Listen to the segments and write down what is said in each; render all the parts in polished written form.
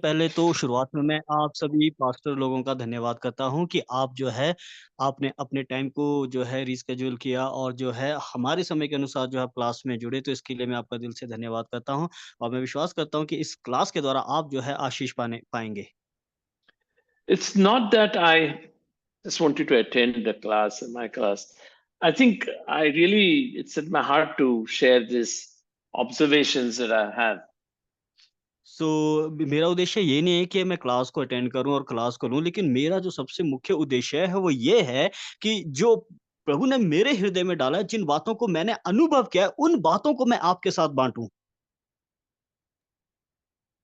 पहले तो शुरुआत में मैं आप सभी पास्टर लोगों का धन्यवाद करता हूँ कि आप जो है, आपने अपने टाइम को जो है रीशेड्यूल किया और जो है हमारे समय के अनुसार जो है क्लास में जुड़े, तो इसके लिए मैं आपका दिल से धन्यवाद करता हूँ और मैं विश्वास करता हूँ कि इस क्लास के द्वारा आप जो है आशीष पाने पाएँगे। It's not that I just wanted to attend the class, my class. I think it's in my heart to share these observations that I have. सो मेरा उद्देश्य ये नहीं है कि मैं क्लास को अटेंड करूँ और क्लास को लूँ, लेकिन मेरा जो सबसे मुख्य उद्देश्य है वो ये है कि जो प्रभु ने मेरे हृदय में डाला है, जिन बातों को मैंने अनुभव किया है, उन बातों को मैं आपके साथ बाँटूँ।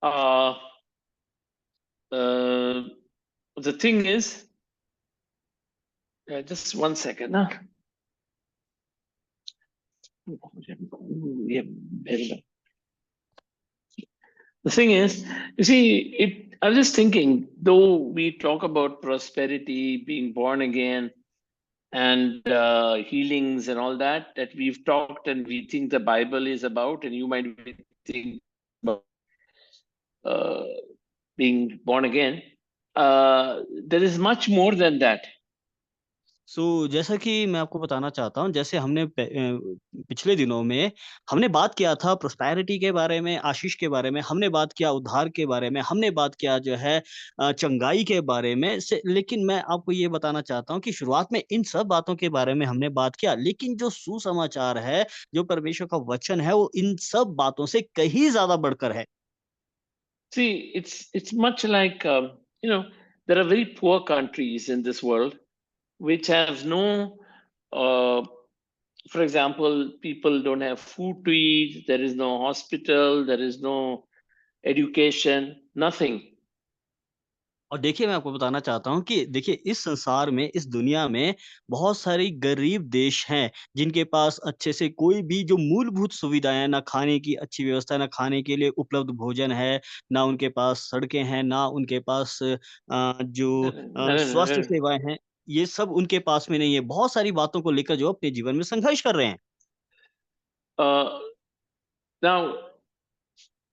Uh, uh, the thing is, just one second. Huh? Yeah, very well. The thing is, you see, I was just thinking, though we talk about prosperity, being born again, and healings and all that we've talked and we think the Bible is about, and you might be thinking about uh, being born again. There is much more than that. जैसा कि मैं आपको बताना चाहता हूँ, जैसे हमने पिछले दिनों में हमने बात किया था प्रोस्पेरिटी के बारे में, आशीष के बारे में, हमने बात किया उद्धार के बारे में, हमने बात किया जो है चंगाई के बारे में से लेकिन मैं आपको ये बताना चाहता हूँ कि शुरुआत में इन सब बातों के बारे में हमने बात किया, लेकिन जो सुसमाचार है, जो परमेश्वर का वचन है, वो इन सब बातों से कहीं ज़्यादा बढ़कर है। See, it's much like there are very poor countries in this world which have no for example, people don't have food to eat, there is no hospital, there is no education, nothing. और देखिए, मैं आपको बताना चाहता हूँ कि देखिए, इस संसार में, इस दुनिया में बहुत सारी गरीब देश हैं, जिनके पास अच्छे से कोई भी जो मूलभूत सुविधाएँ हैं, ना खाने की अच्छी व्यवस्था, ना खाने के लिए उपलब्ध भोजन है, ना उनके पास सड़कें हैं, ना उनके पास स्वास्थ्य सेवाएँ हैं, ये सब उनके पास में नहीं है। बहुत सारी बातों को लेकर जो अपने जीवन में संघर्ष कर रहे हैं। Uh, Now,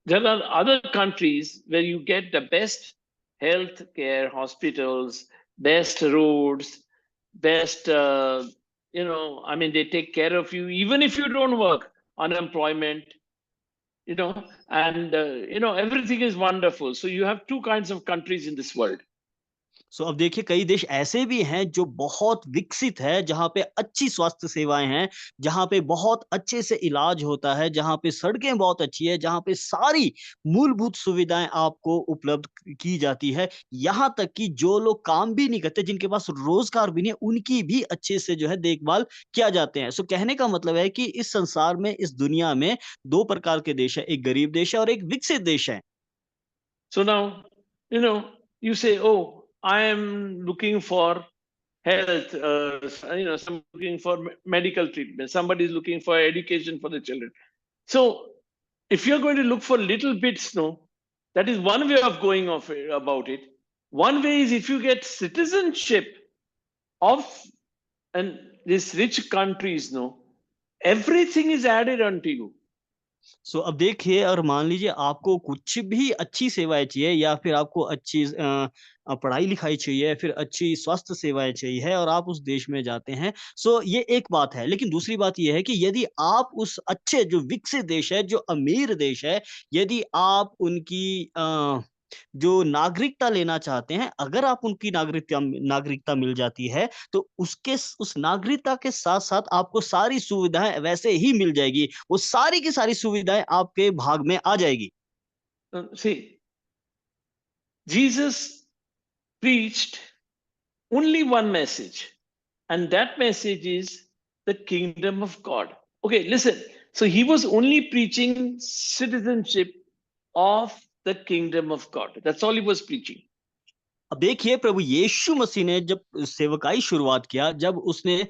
there are other countries where you get the best health care, hospitals, best roads, best, I mean, they take care of you even if you don't work, unemployment, and, everything is wonderful. So you have two kinds of countries in this world. अब देखिए कई देश ऐसे भी हैं जो बहुत विकसित है, जहाँ पे अच्छी स्वास्थ्य सेवाएँ हैं, जहाँ पे बहुत अच्छे से इलाज होता है, जहाँ पे सड़कें बहुत अच्छी है, जहाँ पे सारी मूलभूत सुविधाएँ आपको उपलब्ध की जाती है। यहाँ तक कि जो लोग काम भी नहीं करते, जिनके पास रोज़गार भी नहीं है, उनकी भी अच्छे से जो है देखभाल किया जाते हैं। कहने का मतलब है कि इस संसार में, इस दुनिया में 2 प्रकार के देश हैं, एक गरीब देश है और एक विकसित देश है। So now, you say, oh, I am looking for health, some looking for medical treatment, somebody is looking for education for the children. So if you're going to look for little bits, no, that is one way of going about it. One way is if you get citizenship of and these rich countries, no, everything is added unto you. अब देखिए और मान लीजिए आपको कुछ भी अच्छी सेवाएँ चाहिए या फिर आपको अच्छी पढ़ाई-लिखाई चाहिए या फिर अच्छी स्वास्थ्य सेवाएँ चाहिए और आप उस देश में जाते हैं। ये एक बात है, लेकिन दूसरी बात ये है कि यदि आप उस अच्छे जो विकसित देश है, जो अमीर देश है, यदि आप उनकी जो नागरिकता लेना चाहते हैं, अगर आप उनकी नागरिकता मिल जाती है, तो उस नागरिकता के साथ-साथ आपको सारी सुविधाएँ वैसे ही मिल जाएगी। वो सारी की सारी सुविधाएँ आपके भाग में आ जाएगी। See, Jesus preached only one message, and that message is the kingdom of God. Okay, listen. So he was only preaching citizenship of the kingdom of God. That's all he was preaching. अब देखिए प्रभु यीशु मसीह ने जब सेवकाई शुरुआत किया, जब उसने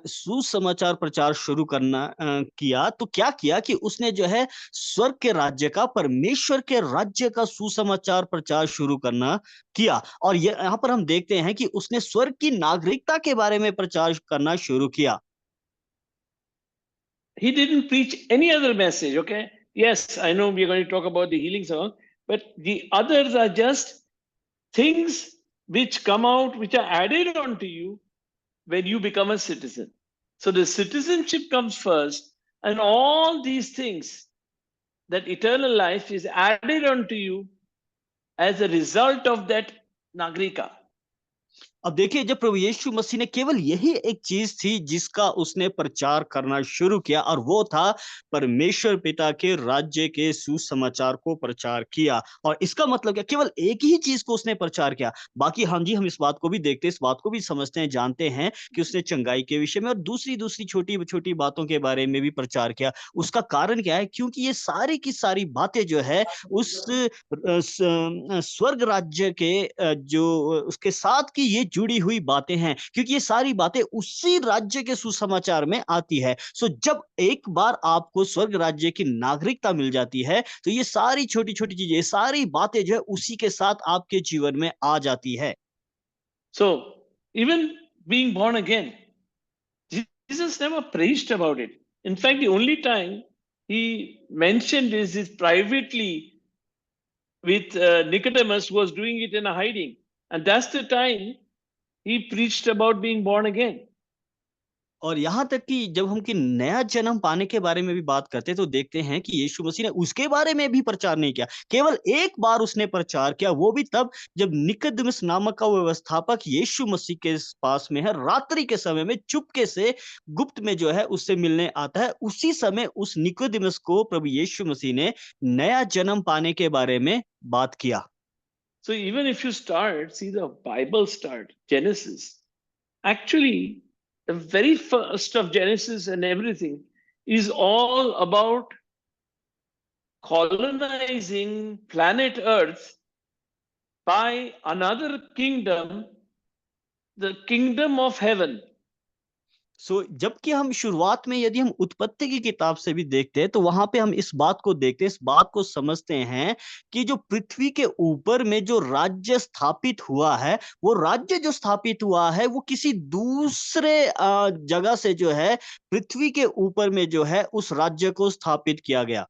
सुसमाचार प्रचार शुरू करना किया, तो क्या किया कि उसने जो है स्वर्ग के राज्य का, परमेश्वर के राज्य का सुसमाचार प्रचार शुरू करना किया और यहाँ पर हम देखते हैं कि उसने स्वर्ग की नागरिकता के बारे में प्रचार करना शुरू किया। He didn't preach any other message, okay? Yes, I know we're going to talk about the healing song, but the others are just things which come out, which are added on to you when you become a citizen. So the citizenship comes first, and all these things, that eternal life is added onto you as a result of that Nagrika. अब देखिए जब प्रभु यीशु मसीह ने केवल यही एक चीज थी जिसका उसने प्रचार करना शुरू किया और वो था परमेश्वर पिता के राज्य के सुसमाचार को प्रचार किया। और इसका मतलब क्या, केवल एक ही चीज को उसने प्रचार किया। बाकी हाँ जी, हम इस बात को भी देखते हैं, इस बात को भी समझते हैं, जानते हैं कि उसने चंगाई के विषय में और दूसरी दूसरी छोटी छोटी बातों के बारे में भी प्रचार किया। उसका कारण क्या है? क्योंकि ये सारी की सारी बातें जो है उस स्वर्ग राज्य के जो उसके साथ की ये जुड़ी हुई बातें हैं, क्योंकि ये सारी बातें उसी राज्य के सुसमाचार में आती है। सो जब एक बार आपको स्वर्ग राज्य की नागरिकता मिल जाती है, तो ये सारी छोटी-छोटी चीजें, ये सारी बातें जो है उसी के साथ आपके जीवन में आ जाती है। So, even being born again, Jesus never preached about it. In fact, the only time he mentioned this is privately with Nicodemus, who was doing it in a hiding. And that's the time he preached about being born again. और यहाँ तक कि जब हम कि नया जन्म पाने के बारे में भी बात करते हैं, तो देखते हैं कि यीशु मसीह ने उसके बारे में भी प्रचार नहीं किया। केवल एक बार उसने प्रचार किया, वो भी तब जब निकुदेमुस नामक का वो व्यवस्थापक यीशु मसीह के पास में है, रात्रि के समय में चुपके से गुप्त में जो है उससे मिलने आता है। उसी समय उस निकुदेमुस को प्रभु यीशु मसीह ने नया जन्म पाने के बारे में बात किया। So even if you start, see the Bible start, Genesis, actually, the very first of Genesis and everything is all about colonizing planet Earth by another kingdom, the kingdom of heaven. जबकि हम शुरुआत में यदि हम उत्पत्ति की किताब से भी देखते हैं, तो वहां पे हम इस बात को देखते हैं, इस बात को समझते हैं कि जो पृथ्वी के ऊपर में जो राज्य स्थापित हुआ है, वो राज्य जो स्थापित हुआ है वो किसी दूसरे जगह से जो है पृथ्वी के ऊपर में जो है उस राज्य को स्थापित किया गया।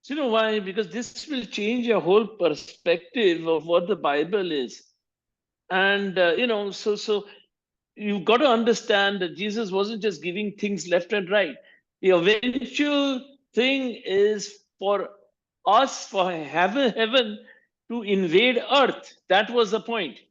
So you know why? Because this will change your whole perspective of what the Bible is. And so you've got to understand that Jesus wasn't just giving things left and right. The eventual thing is for us, for heaven to invade earth. That was the point.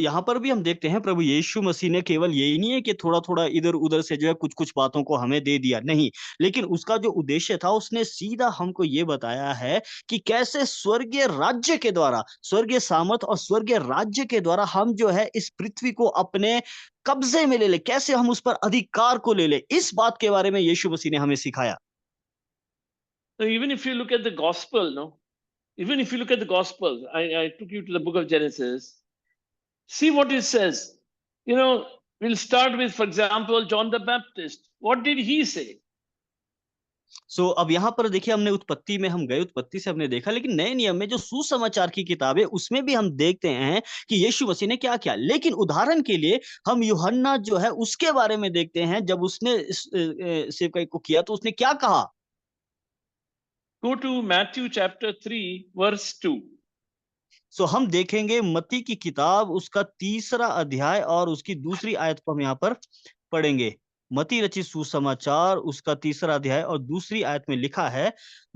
यहाँ पर भी हम देखते हैं प्रभु यीशु मसीह ने केवल यही नहीं है कि थोड़ा-थोड़ा इधर-उधर से जो है कुछ-कुछ बातों को हमें दे दिया, नहीं। लेकिन उसका जो उद्देश्य था उसने सीधा हमको ये बताया है कि कैसे स्वर्गीय राज्य के द्वारा, स्वर्गीय सामर्थ और स्वर्गीय राज्य के द्वारा हम जो है इस पृथ्वी को अपने कब्ज़े में ले लें, कैसे हम उस पर अधिकार को ले लें। इस बात के बारे में यीशु मसीह ने हमें सिखाया। So even if you look at the gospel, no? Even if you look at the gospel, I took you to the book of Genesis. See what it says. We'll start with, for example, John the Baptist. What did he say? अब यहाँ पर देखिए हमने उत्पत्ति में हम गए, उत्पत्ति से हमने देखा, लेकिन नए नियम में जो सुसमाचार की किताब है उसमें भी हम देखते हैं कि यीशु मसीह ने क्या किया। लेकिन उदाहरण के लिए हम यूहन्ना जो है उसके बारे में देखते हैं, जब उसने इस सेवकाई को किया तो उसने क्या कहा? Go to Matthew chapter 3, verse 2. हम देखेंगे मत्ती की किताब उसका 3रा अध्याय और उसकी दूसरी आयत को हम यहाँ पर पढ़ेंगे। मत्ती रचित सुसमाचार उसका 3रा अध्याय और दूसरी आयत में लिखा है,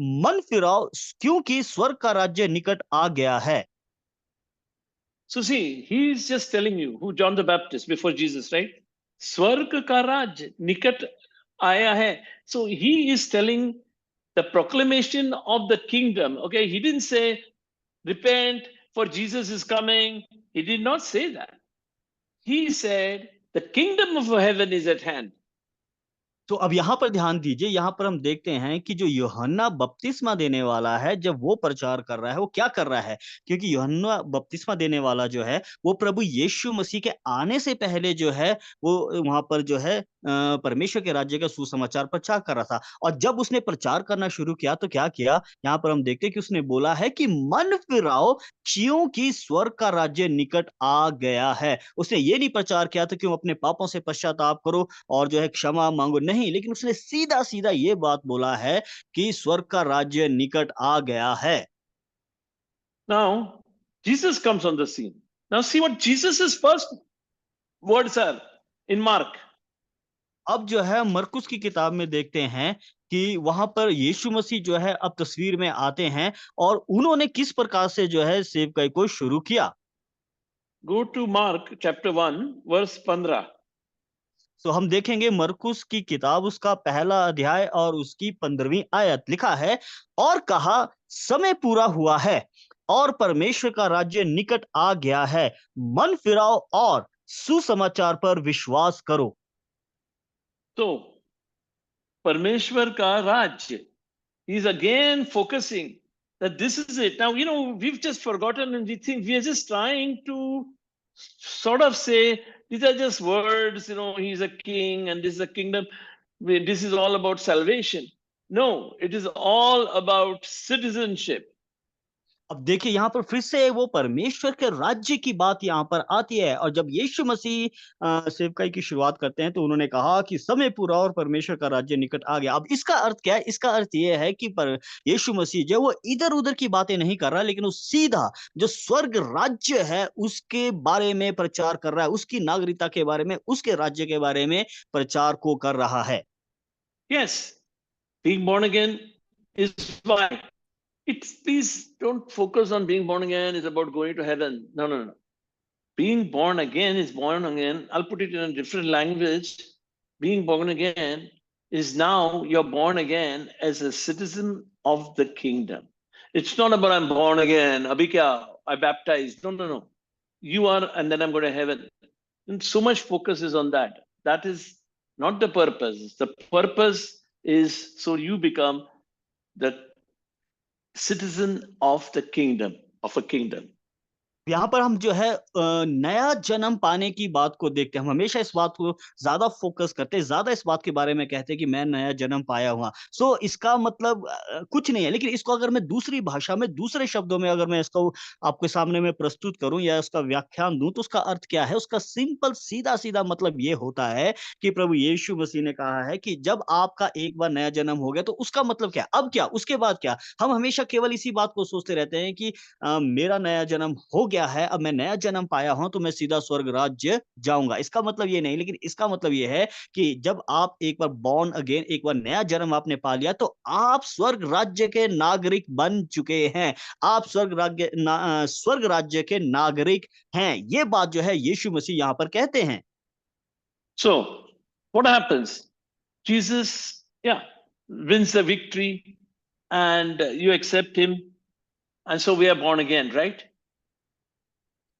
मन फिराओ क्योंकि स्वर्ग का राज्य निकट आ गया है। So see, he's just telling you who John the Baptist before Jesus, right? स्वर्ग का राज्य निकट आया है. So he is telling the proclamation of the kingdom. Okay, he didn't say repent for Jesus is coming. He did not say that. He said the kingdom of heaven is at hand. तो अब यहाँ पर ध्यान दीजिए, यहाँ पर हम देखते हैं कि जो यूहन्ना बपतिस्मा देने वाला है, जब वो प्रचार कर रहा है, वो क्या कर रहा है? क्योंकि यूहन्ना बपतिस्मा देने वाला जो है, वो प्रभु यीशु मसीह के आने से पहले जो है, वो वहाँ पर जो है परमेश्वर के राज्य का सुसमाचार प्रचार कर रहा था। और जब उसने प्रचार करना शुरू किया, तो क्या किया? यहाँ पर हम देखते हैं कि उसने बोला है कि मन फिराओ क्योंकि स्वर्ग का राज्य निकट आ गया है। उसने ये नहीं प्रचार किया था कि तुम अपने पापों से पश्चाताप करो और जो है क्षमा माँगो। नहीं, लेकिन उसने सीधा-सीधा ये बात बोला है कि स्वर्ग का राज्य निकट आ गया है। Now, Jesus comes on the scene. Now, see what Jesus' first words are in Mark. अब जो है मरकुस की किताब में देखते हैं कि वहाँ पर यीशु मसीह जो है अब तस्वीर में आते हैं और उन्होंने किस प्रकार से जो है सेवकाई को शुरू किया। Go to Mark chapter 1, verse 15. तो हम देखेंगे मरकुस की किताब उसका पहला अध्याय और उसकी 15वीं आयत लिखा है, और कहा समय पूरा हुआ है और परमेश्वर का राज्य निकट आ गया है, मन फिराओ और सुसमाचार पर विश्वास करो। So, Parmeshwar ka Raj. He's again focusing that this is it. Now, we've just forgotten and we think we are just trying to sort of say these are just words, he's a king and this is a kingdom. This is all about salvation. No, it is all about citizenship. अब देखिए यहाँ पर फिर से वो परमेश्वर के राज्य की बात यहाँ पर आती है, और जब यीशु मसीह सेवकाई की शुरुआत करते हैं तो उन्होंने कहा कि समय पूरा और परमेश्वर का राज्य निकट आ गया। अब इसका अर्थ क्या है? इसका अर्थ ये है कि पर यीशु मसीह जो वो इधर-उधर की बातें नहीं कर रहा, लेकिन वो सीधा जो स्वर्ग राज्य है उसके बारे में प्रचार कर रहा है, उसकी नागरिकता के बारे में, उसके राज्य के बारे में प्रचार को कर रहा है। Yes, being born again is why. Please don't focus on being born again is about going to heaven. No, no, no. Being born again is born again. I'll put it in a different language. Being born again is now you're born again as a citizen of the kingdom. It's not about I'm born again, abhi kya, I baptized. No, no, no. You are, and then I'm going to heaven. And so much focus is on that. That is not the purpose. The purpose is so you become the citizen of the kingdom, of a kingdom. यहाँ पर हम जो है नया जन्म पाने की बात को देखते हैं। हम हमेशा इस बात को ज़्यादा फ़ोकस करते हैं, ज़्यादा इस बात के बारे में कहते हैं कि मैं नया जन्म पाया हुआ। सो इसका मतलब कुछ नहीं है, लेकिन इसको अगर मैं दूसरी भाषा में, दूसरे शब्दों में अगर मैं इसको आपके सामने मैं प्रस्तुत करूँ या उसका व्याख्यान दूँ, तो उसका अर्थ क्या है? उसका सिंपल सीधा-सीधा मतलब ये होता है कि प्रभु यीशु मसीह ने कहा है कि जब आपका एक बार नया जन्म हो गया, तो उसका मतलब क्या? अब क्या? उसके बाद क्या? हम हमेशा केवल इसी बात को सोचते रहते हैं कि मेरा नया जन्म हो गया है, अब मैं नया जन्म पाया हूँ, तो मैं सीधा स्वर्ग राज्य जाऊँगा। इसका मतलब ये नहीं, लेकिन इसका मतलब ये है कि जब आप एक बार बॉर्न अगेन, एक बार नया जन्म आपने पा लिया, तो आप स्वर्ग राज्य के नागरिक बन चुके हैं। आप स्वर्ग राज्य के नागरिक हैं। ये बात जो है यीशु मसीह यहाँ पर कहते हैं। So, what happens? Jesus, wins the victory and you accept him. And so we are born again, right?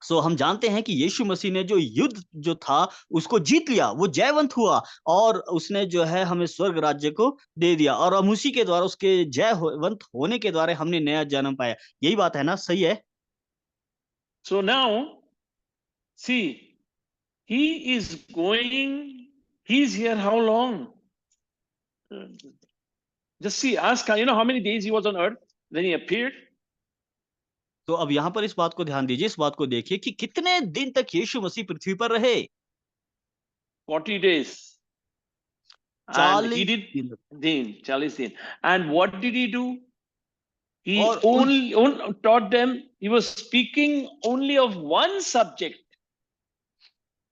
सो हम जानते हैं कि यीशु मसीह ने जो युद्ध जो था उसको जीत लिया, वो जयवंत हुआ और उसने जो है हमें स्वर्ग राज्य को दे दिया, और हम उसी के द्वारा, उसके जयवंत होने के द्वारा हमने नया जन्म पाया। यही बात है ना? सही है? So now, see, he's here how long? Just see, ask, how many days he was on earth when he appeared? तो अब यहाँ पर इस बात को ध्यान दीजिए, इस बात को देखिए कि कितने दिन तक यीशु मसीह पृथ्वी पर रहे। 40 days. And he 40 did दिन। 40 दिन. And what did he do? He और only taught them, he was speaking only of one subject.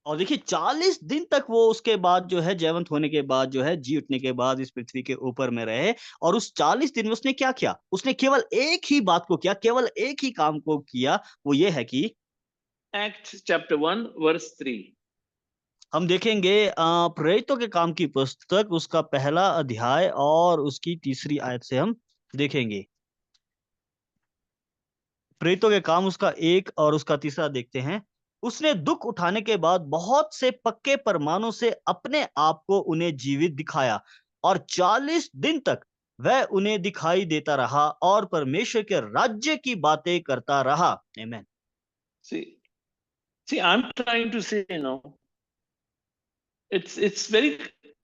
और देखिए 40 दिन तक वो उसके बाद जो है जयवंत होने के बाद जो है जी उठने के बाद इस पृथ्वी के ऊपर में रहे, और उस 40 दिन में उसने क्या किया? उसने केवल एक ही बात को किया, केवल एक ही काम को किया, वो ये है कि Acts chapter 1, verse 3. हम देखेंगे प्रेरितों के काम की पुस्तक उसका पहला अध्याय और उसकी 3री आयत से हम देखेंगे। प्रेरितों के काम उसका 1 और उसका 3रा देखते हैं। उसने दुख उठाने के बाद बहुत से पक्के प्रमाणों से अपने आप को उन्हें जीवित दिखाया, और 40 दिन तक वह उन्हें दिखाई देता रहा और परमेश्वर के राज्य की बातें करता रहा। आमीन। See, I'm trying to say, it's very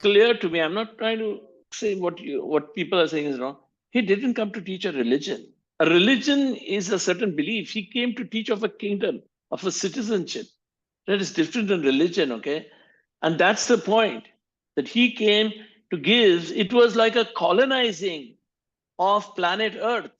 clear to me. I'm not trying to say what people are saying is wrong. He didn't come to teach a religion. A religion is a certain belief. He came to teach of a kingdom, of a citizenship. That is different than religion, okay? And that's the point, that he came, to give, it was like a colonizing of planet Earth.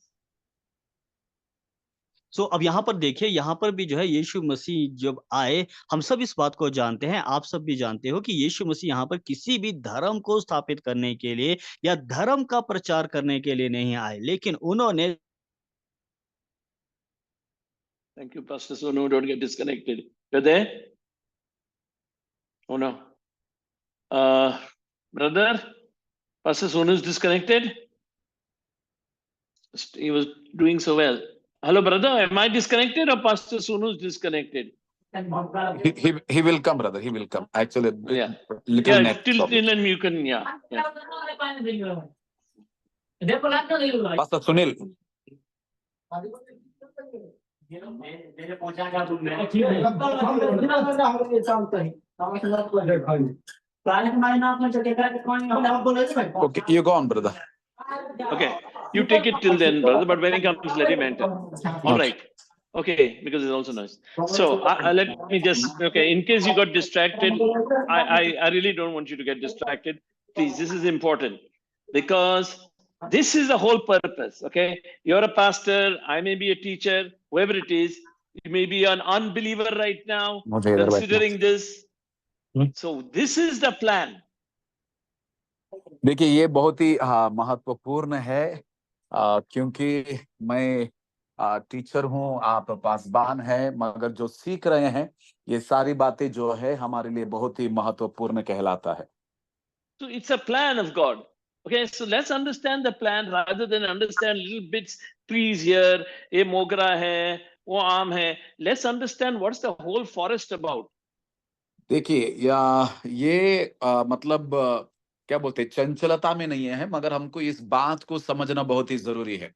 सो अब यहाँ पर देखिए, यहाँ पर भी जो है यीशु मसीह जब आए, हम सब इस बात को जानते हैं, आप सब भी जानते हो कि यीशु मसीह यहाँ पर किसी भी धर्म को स्थापित करने के लिए या धर्म का प्रचार करने के लिए नहीं आए, लेकिन उन्होंने Thank you, Pastor Sonu. Don't get disconnected. You're there? Oh no. Brother, Pastor Sonu is disconnected. He was doing so well. Hello, brother. Am I disconnected or Pastor Sonu is disconnected? He will come, brother. He will come. Actually, Yeah. little Yeah, net till problem. and you can, yeah. Pastor Sunil, okay, you go on, brother. Okay. You take it till then, brother, but when he comes, let him enter. All right. Okay, because it's also noise. So let me just, okay, in case you got distracted, I really don't want you to get distracted. Please, this is important because this is the whole purpose, okay? You're a pastor, I may be a teacher, whoever it is, you may be an unbeliever right now, मुझे इधर बैठना। considering this. So this is the plan. देखिए ये बहुत ही महत्वपूर्ण है क्योंकि मैं टीचर हूँ, आप पासबान हैं, मगर जो सीख रहे हैं ये सारी बातें जो है हमारे लिए बहुत ही महत्वपूर्ण कहलाता है। So it's a plan of God. Okay, so let's understand the plan rather than understand little bits, trees here, a mogra hai, wo aam hai. Let's understand what's the whole forest about. देखिए ये मतलब क्या बोलते हैं, चंचलता में नहीं है, मगर हमको इस बात को समझना बहुत ही जरूरी है।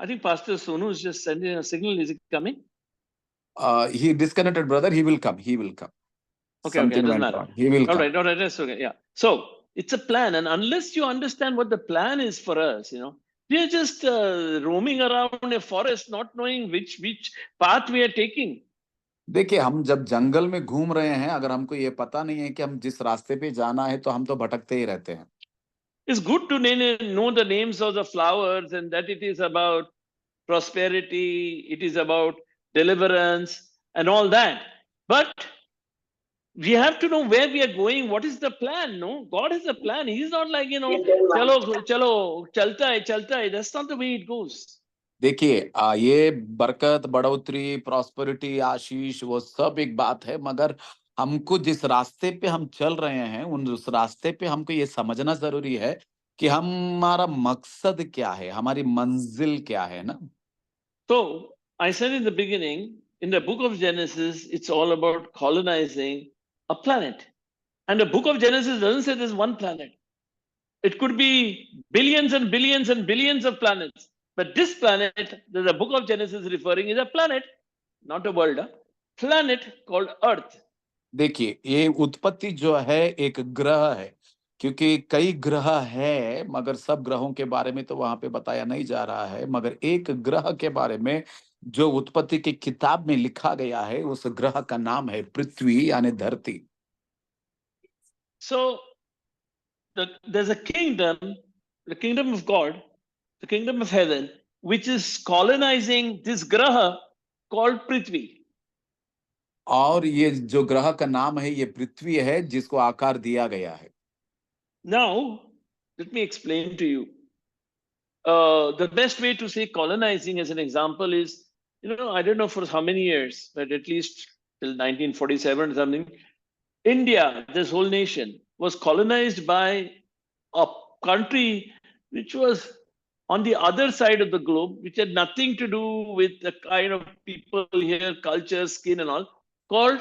I think Pastor Sonu is just sending a signal. Is it coming? He disconnected, brother. He will come. He will come. Okay, Something doesn't went matter. wrong. He will All come. right, that's okay. Yeah. So it's a plan, and unless you understand what the plan is for us, we are just roaming around a forest, not knowing which path we are taking. देखिए हम जब जंगल में घूम रहे हैं, अगर हमको ये पता नहीं है कि हम जिस रास्ते पे जाना है, तो हम तो भटकते ही रहते हैं। It's good to know the names of the flowers and that it is about prosperity, it is about deliverance and all that. But we have to know where we are going. What is the plan? No, God has a plan. He's not like, chalo, chalta hai. That's not the way it goes. देखिए ये बरकत, बढ़ोतरी, prosperity, आशीष, वो सब एक बात है, मगर हमको जिस रास्ते पे हम चल रहे हैं, उस रास्ते पे हमको ये समझना जरूरी है कि हमारा मकसद क्या है, हमारी मंजिल क्या है ना। So I said in the beginning, in the book of Genesis, it's all about colonizing a planet. And the book of Genesis doesn't say there's one planet. It could be billions and billions and billions of planets. But this planet that the book of Genesis is referring is a planet, not a world, a planet called Earth. देखिए ये उत्पत्ति जो है एक ग्रह है, क्योंकि कई ग्रह है, मगर सब ग्रहों के बारे में तो वहां पे बताया नहीं जा रहा है, मगर एक ग्रह के बारे में जो उत्पत्ति की किताब में लिखा गया है, उस ग्रह का नाम है पृथ्वी यानी धरती। So there's a kingdom, the kingdom of God, the kingdom of heaven, which is colonizing this graha called Prithvi. और ये जो ग्रह का नाम है ये पृथ्वी है, जिसको आकार दिया गया है। Now, let me explain to you. The best way to say colonizing as an example is, I don't know for how many years, but at least till 1947 or something, India, this whole nation, was colonized by a country which was on the other side of the globe, which had nothing to do with the kind of people here, culture, skin and all, called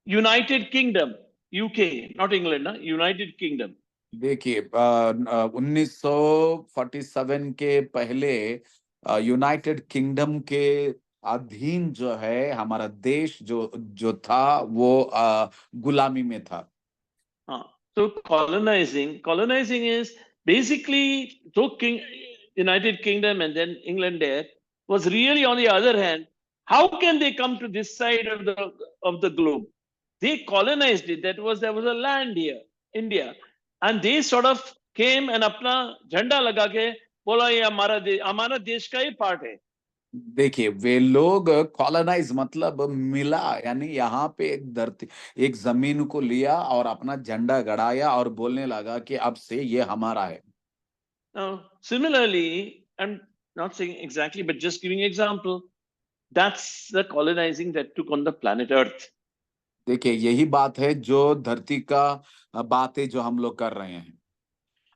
United Kingdom, UK, not England, United Kingdom. देखिए 1947 के पहले United kingdom के अधीन जो है हमारा देश जो था वो गुलामी में था। So colonizing is basically United Kingdom and then England there was really on the other hand. How can they come to this side of the globe? They colonized it. There was a land here, India, and they sort of came and अपना झंडा लगा के बोला ये हमारा देश का ही part है. देखिए वे लोग कॉलोनाइज मतलब मिला, यानी यहाँ पे एक धरती, एक जमीन को लिया और अपना झंडा गड़ाया और बोलने लगा कि अब से ये हमारा है। Now, similarly, I'm not saying exactly, but just giving example, that's the colonizing that took on the planet Earth. देखिए यही बात है जो धरती का बातें जो हम लोग कर रहे हैं।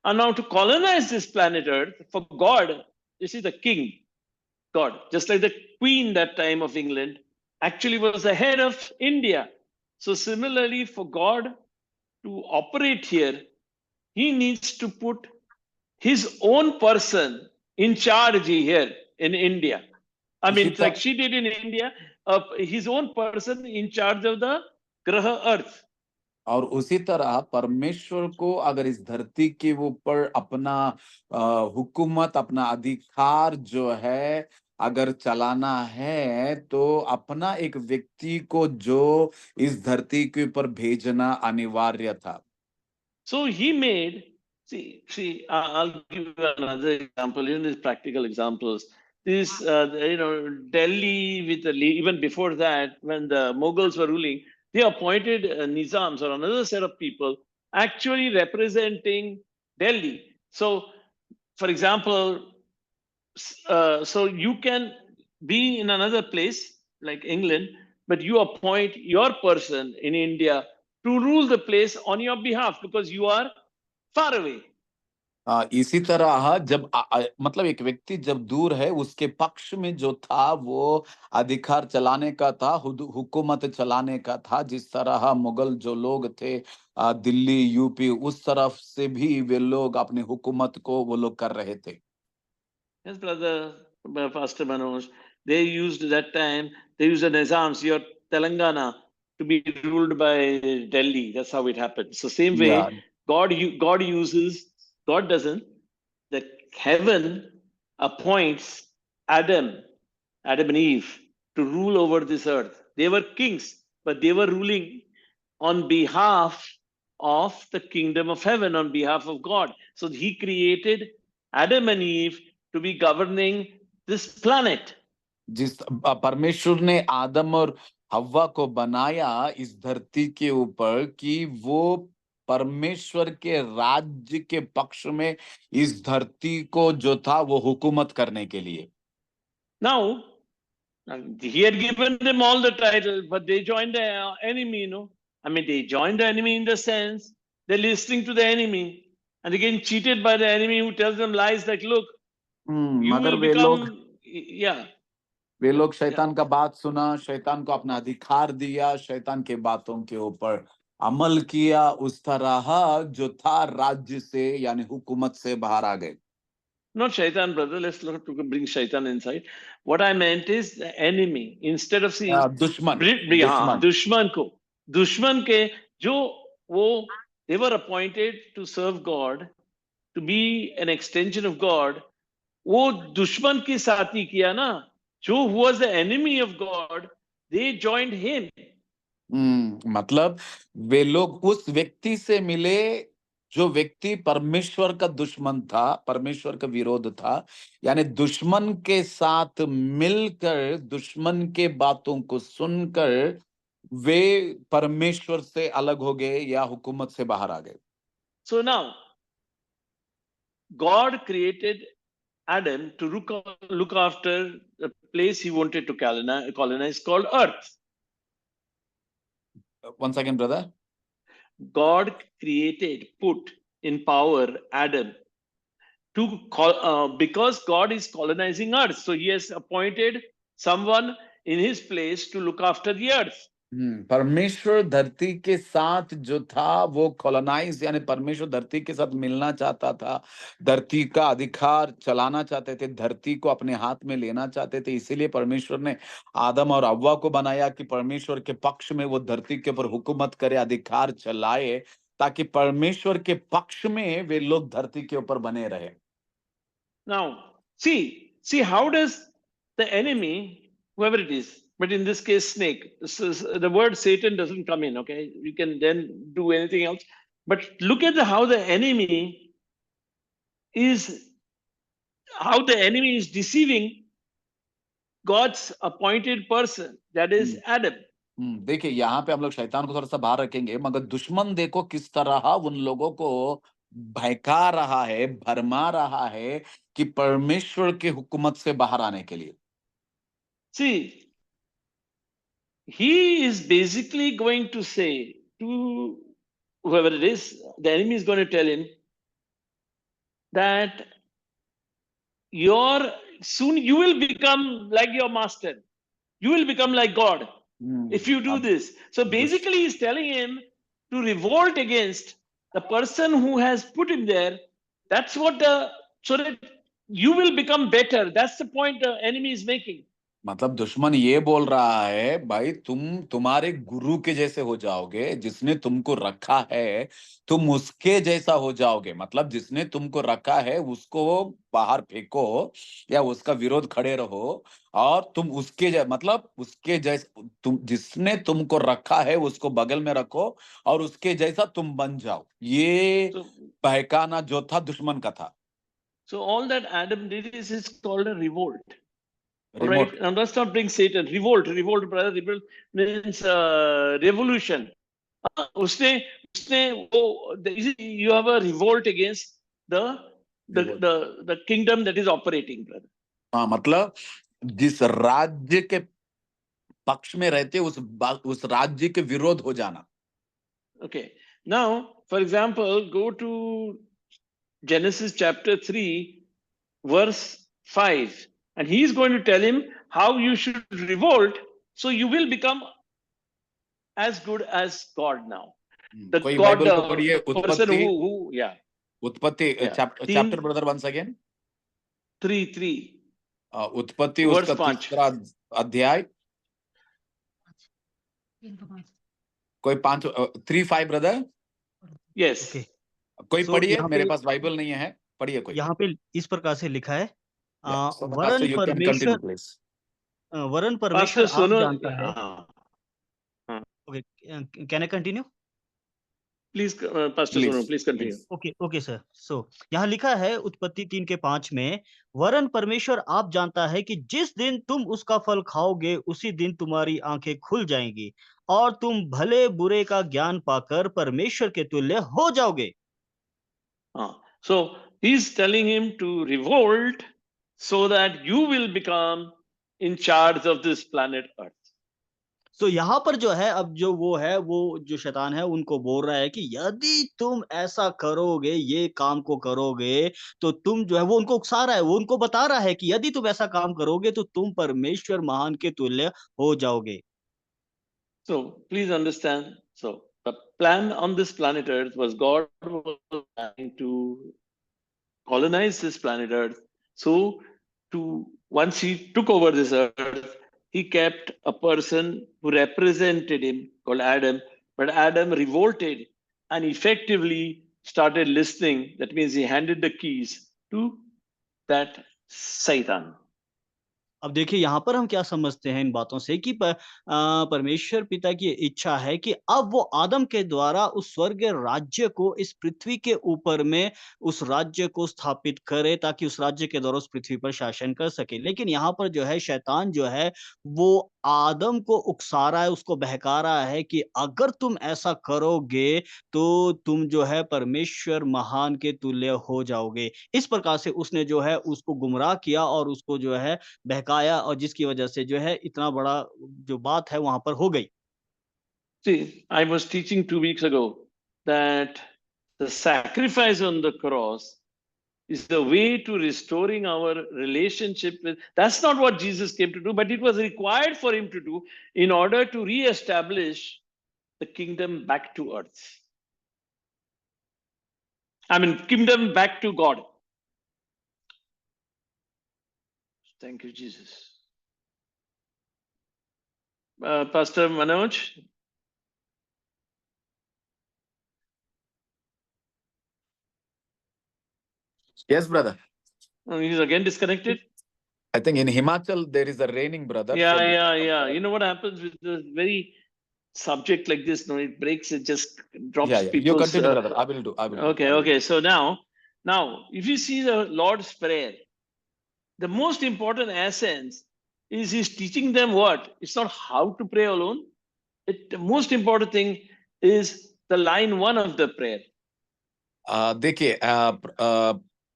And now to colonize this planet Earth, for God, you see the king, God, just like the queen that time of England, actually was the head of India. So similarly, for God to operate here, he needs to put his own person in charge here in India. I इसी mean, like she did in India, his own person in charge of the Graha Earth. और उसी तरह परमेश्वर को अगर इस धरती के ऊपर अपना हुकूमत, अपना अधिकार जो है अगर चलाना है, तो अपना एक व्यक्ति को जो इस धरती के ऊपर भेजना अनिवार्य था। So he made, I'll give you another example, even these practical examples. This, Delhi with even before that, when the Mughals were ruling, they appointed Nizams or another set of people actually representing Delhi. So, for example, so you can be in another place like England, but you appoint your person in India to rule the place on your behalf because you are far away. इसी तरह जब मतलब एक व्यक्ति जब दूर है, उसके पक्ष में जो था वो अधिकार चलाने का था, हुकूमत चलाने का था। जिस तरह मुगल जो लोग थे दिल्ली, यूपी, उस तरफ से भी वे लोग अपनी हुकूमत को वो लोग कर रहे थे। Yes, brother, Pastor Manoj, they used that time, they used the Nizams, your Telangana, to be ruled by Delhi. That's how it happened. So same Yeah. way, God uses, God doesn't. The heaven appoints Adam and Eve to rule over this earth. They were kings, but they were ruling on behalf of the kingdom of heaven, on behalf of God. So he created Adam and Eve to be governing this planet. जिस परमेश्वर ने आदम और हव्वा को बनाया इस धरती के ऊपर कि वो परमेश्वर के राज्य के पक्ष में इस धरती को जो था वो हुकूमत करने के लिए। Now, he had given them all the title, but they joined the enemy, I mean, they joined the enemy in the sense they're listening to the enemy and they're getting cheated by the enemy who tells them lies like, look, you मगर will वे लोग become, yeah. वे लोग शैतान का बात सुना, शैतान को अपना अधिकार दिया, शैतान के बातों के ऊपर अमल किया, उस तरह जो था राज्य से यानी हुकूमत से बाहर आ गए। Not shaitan, brother. Let's not bring shaitan inside. What I meant is the enemy. Instead of seeing दुश्मन, हाँ, दुश्मन दुश्मन के जो वो they were appointed to serve God, to be an extension of God. वो दुश्मन के साथ ही किया ना, जो who was the enemy of God, they joined him. मतलब वे लोग उस व्यक्ति से मिले जो व्यक्ति परमेश्वर का दुश्मन था, परमेश्वर का विरोध था, यानी दुश्मन के साथ मिलकर दुश्मन के बातों को सुनकर वे परमेश्वर से अलग हो गए या हुकूमत से बाहर आ गए। So now, God created Adam to look after the place he wanted to colonize called Earth. One second, brother. God put in power Adam to because God is colonizing Earth. So he has appointed someone in his place to look after the Earth. परमेश्वर धरती के साथ जो था वो colonise यानी परमेश्वर धरती के साथ मिलना चाहता था, धरती का अधिकार चलाना चाहते थे, धरती को अपने हाथ में लेना चाहते थे। इसीलिए परमेश्वर ने आदम और हव्वा को बनाया कि परमेश्वर के पक्ष में वो धरती के ऊपर हुकूमत करे, अधिकार चलाए, ताकि परमेश्वर के पक्ष में वे लोग धरती के ऊपर बने रहे। Now, see how does the enemy, whoever it is, but in this case, snake, the word Satan doesn't come in, okay? You can then do anything else. But look at how the enemy is deceiving God's appointed person, that is Adam. देखिए यहाँ पे हम लोग शैतान को थोड़ा सा बाहर रखेंगे, मगर दुश्मन देखो किस तरह उन लोगों को बहका रहा है, भरमा रहा है कि परमेश्वर की हुकूमत से बाहर आने के लिए। See, he is basically going to say to whoever it is, the enemy is going to tell him that soon you will become like your master. You will become like God if you do this. So basically, he's telling him to revolt against the person who has put him there. That's what so that you will become better. That's the point the enemy is making. मतलब दुश्मन ये बोल रहा है, भाई तुम्हारे गुरु के जैसे हो जाओगे, जिसने तुमको रखा है तुम उसके जैसा हो जाओगे। मतलब जिसने तुमको रखा है उसको बाहर फेंको या उसका विरोध खड़े रहो, और तुम उसके मतलब उसके जैसे जिसने तुमको रखा है उसको बगल में रखो और उसके जैसा तुम बन जाओ। ये बहकाना जो था दुश्मन का था। So all that Adam did is called a revolt. Right, and let's not bring Satan. Revolt, brother. Revolt means revolution. You have a revolt against the kingdom that is operating, brother. हाँ, मतलब जिस राज्य के पक्ष में रहते उस राज्य के विरोध हो जाना। Okay. Now, for example, go to Genesis chapter 3, verse 5. And he is going to tell him how you should revolt, so you will become as good as God now. The कोई God, बाइबल को पढ़िए, person who उत्पत्ति chapter brother once again 3 उत्पत्ति उसका 3रा अध्याय, कोई 3:5 brother. Yes, कोई पढ़िए, मेरे पास बाइबल नहीं है, पढ़िए कोई। यहाँ पे इस प्रकार से लिखा है, वरन परमेश्वर आप जानता है। Okay, can I continue? Please pastor Sonu, please continue. Okay sir. So यहाँ लिखा है उत्पत्ति 3:5 में, वरन परमेश्वर आप जानता है कि जिस दिन तुम उसका फल खाओगे उसी दिन तुम्हारी आंखें खुल जाएंगी और तुम भले बुरे का ज्ञान पाकर परमेश्वर के तुल्य हो जाओगे। So he is telling him to revolt so that you will become in charge of this planet Earth. तो यहाँ पर जो है, अब वो जो शैतान है उनको बोल रहा है कि यदि तुम ऐसा करोगे, ये काम को करोगे, तो तुम जो है, वो उनको उकसा रहा है, वो उनको बता रहा है कि यदि तुम ऐसा काम करोगे तो तुम परमेश्वर महान के तुल्य हो जाओगे। So please understand, so the plan on this planet Earth was God was planning to colonize this planet Earth. So once he took over this earth, he kept a person who represented him called Adam, but Adam revolted and effectively started listening. That means he handed the keys to that Satan. अब देखिए यहाँ पर हम क्या समझते हैं इन बातों से कि परमेश्वर पिता की इच्छा है कि अब वो आदम के द्वारा उस स्वर्गीय राज्य को इस पृथ्वी के ऊपर में उस राज्य को स्थापित करे, ताकि उस राज्य के द्वारा उस पृथ्वी पर शासन कर सके। लेकिन यहाँ पर जो है शैतान जो है वो आदम को उकसा रहा है, उसको बहका रहा है कि अगर तुम ऐसा करोगे तो तुम जो है परमेश्वर महान के तुल्य हो जाओगे। इस प्रकार से उसने जो है उसको गुमराह किया और उसको जो है बहकाया, और जिसकी वजह से जो है इतना बड़ा जो बात है वहां पर हो गई। See, I was teaching 2 weeks ago that the sacrifice on the cross is the way to restoring our relationship with. That's not what Jesus came to do, but it was required for him to do in order to re-establish the kingdom back to earth. I mean, kingdom back to God. Thank you, Jesus. Pastor Manoj? Yes, brother. He's again disconnected. I think in Himachal there is a raining, brother. Yeah. You know what happens with the very subject like this, no, it breaks, it just drops Yeah, you people's. continue, brother. I will do. Okay. So now, if you see the Lord's Prayer, the most important essence is He's teaching them what? It's not how to pray alone. The most important thing is the line 1 of the prayer. देखिए,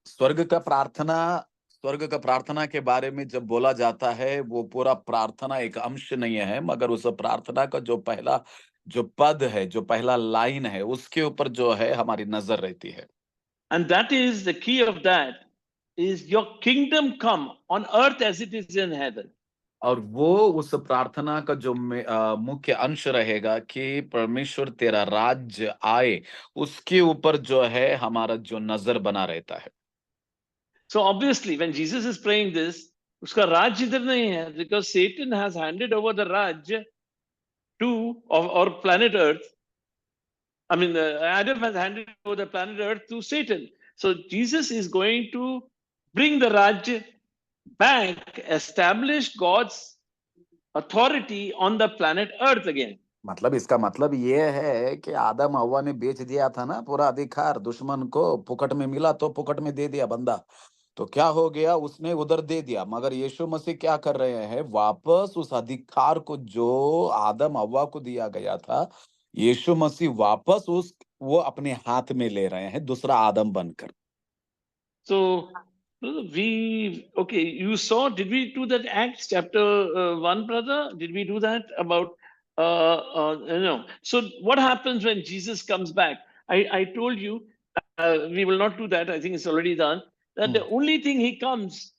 स्वर्ग का प्रार्थना के बारे में जब बोला जाता है, वो पूरा प्रार्थना एक अंश नहीं है, मगर उस प्रार्थना का जो पहला जो पद है, जो पहला लाइन है, उसके ऊपर जो है हमारी नजर रहती है। And that is the key of that is your kingdom come on earth as it is in heaven. और वो उस प्रार्थना का जो मुख्य अंश रहेगा कि परमेश्वर तेरा राज्य आए, उसके ऊपर जो है हमारा जो नजर बना रहता है। So obviously, when Jesus is praying this, उसका राज इधर नहीं है, because Satan has handed over the Raj to or planet Earth. I mean, Adam has handed over the planet Earth to Satan. So Jesus is going to bring the Raj back, establish God's authority on the planet Earth again. मतलब इसका मतलब ये है कि आदम हव्वा ने बेच दिया था ना पूरा अधिकार दुश्मन को, पुकट में मिला तो पुकट में दे दिया बंदा, तो क्या हो गया, उसने उधर दे दिया। मगर यीशु मसीह क्या कर रहे हैं, वापस उस अधिकार को जो आदम हव्वा को दिया गया था, यीशु मसीह वापस वो अपने हाथ में ले रहे हैं, दूसरा आदम बनकर। So you saw, did we do that Acts chapter 1, brother? Did we do that about, so what happens when Jesus comes back? I told you, we will not do that. I think it's already done. That the only thing he comes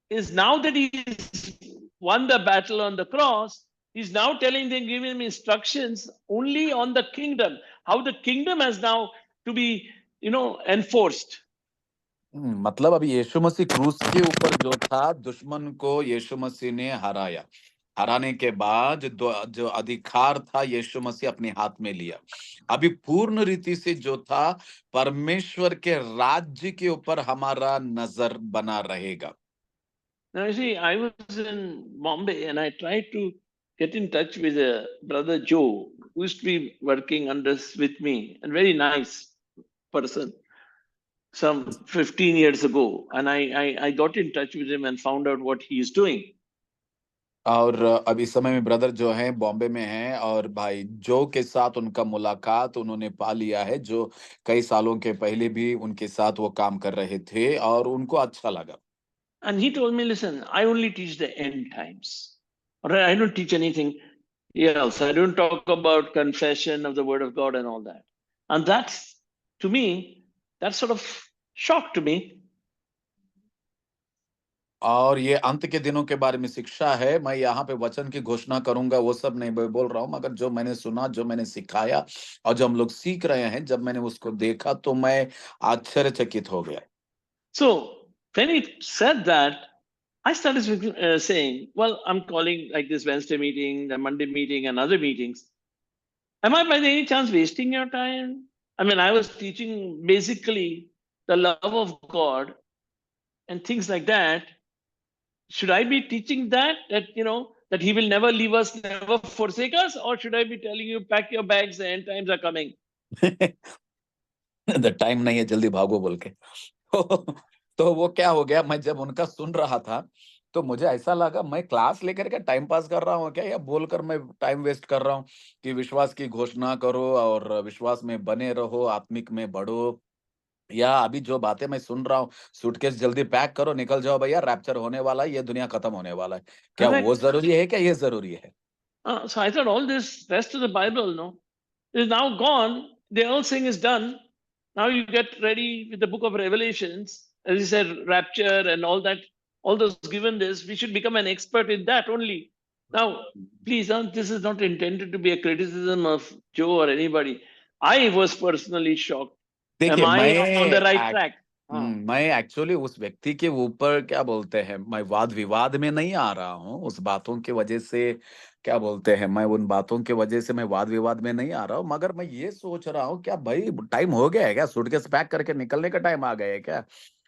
is now that he's won the battle on the cross, he's now telling them, giving him instructions only on the kingdom, how the kingdom has now to be, enforced. मतलब अभी यीशु मसीह क्रूस के ऊपर जो था, दुश्मन को यीशु मसीह ने हराया, हराने के बाद जो अधिकार था यीशु मसीह अपने हाथ में लिया। अभी पूर्ण रीति से जो था परमेश्वर के राज्य के ऊपर हमारा नजर बना रहेगा। Now, you see, I was in Bombay and I tried to get in touch with a brother Joe, who used to be working with me, and very nice person, some 15 years ago. And I got in touch with him and found out what he is doing. और अब इस समय में brother जो है बॉम्बे में हैं, और भाई जो के साथ उनका मुलाकात उन्होंने पा लिया है, जो कई सालों के पहले भी उनके साथ वो काम कर रहे थे, और उनको अच्छा लगा। And he told me, listen, I only teach the end times. All right, I don't teach anything else. I don't talk about confession of the word of God and all that. And that's, to me, that sort of shocked me. और ये अंत के दिनों के बारे में शिक्षा है, मैं यहाँ पे वचन की घोषणा करूंगा, वो सब नहीं बोल रहा हूँ, मगर जो मैंने सुना, जो मैंने सिखाया और जो हम लोग सीख रहे हैं, जब मैंने उसको देखा तो मैं आश्चर्यचकित हो गया। So when he said that, I started saying, well, I'm calling like this Wednesday meeting, the Monday meeting, and other meetings. Am I by any chance wasting your time? I mean, I was teaching basically the love of God and things like that. Should I be teaching that that He will never leave us, never forsake us, or should I be telling you, pack your bags, the end times are coming? The time नहीं है, जल्दी भागो बोल के। तो वो क्या हो गया, मैं जब उनका सुन रहा था तो मुझे ऐसा लगा मैं क्लास लेकर के टाइम पास कर रहा हूँ क्या, या बोलकर मैं टाइम वेस्ट कर रहा हूँ कि विश्वास की घोषणा करो और विश्वास में बने रहो, आत्मिक में बढ़ो, या अभी जो बातें मैं सुन रहा हूँ, सूटकेस जल्दी पैक करो, निकल जाओ भैया, रैप्चर होने वाला है, ये दुनिया खत्म होने वाला है, क्या वो जरूरी है, क्या ये जरूरी है? So I thought all this rest of the Bible, is now gone. The whole thing is done. Now you get ready with the book of Revelations, as you said, rapture and all that, all those given this, we should become an expert in that only. Now, please, this is not intended to be a criticism of Joe or anybody. I was personally shocked. Am I on the right track? मैं actually उस व्यक्ति के ऊपर क्या बोलते हैं, मैं वाद विवाद में नहीं आ रहा हूँ, उस बातों की वजह से क्या बोलते हैं, मैं उन बातों की वजह से मैं वाद विवाद में नहीं आ रहा हूँ, मगर मैं ये सोच रहा हूँ क्या भाई टाइम हो गया है क्या, सूटकेस पैक करके निकलने का टाइम आ गया है क्या?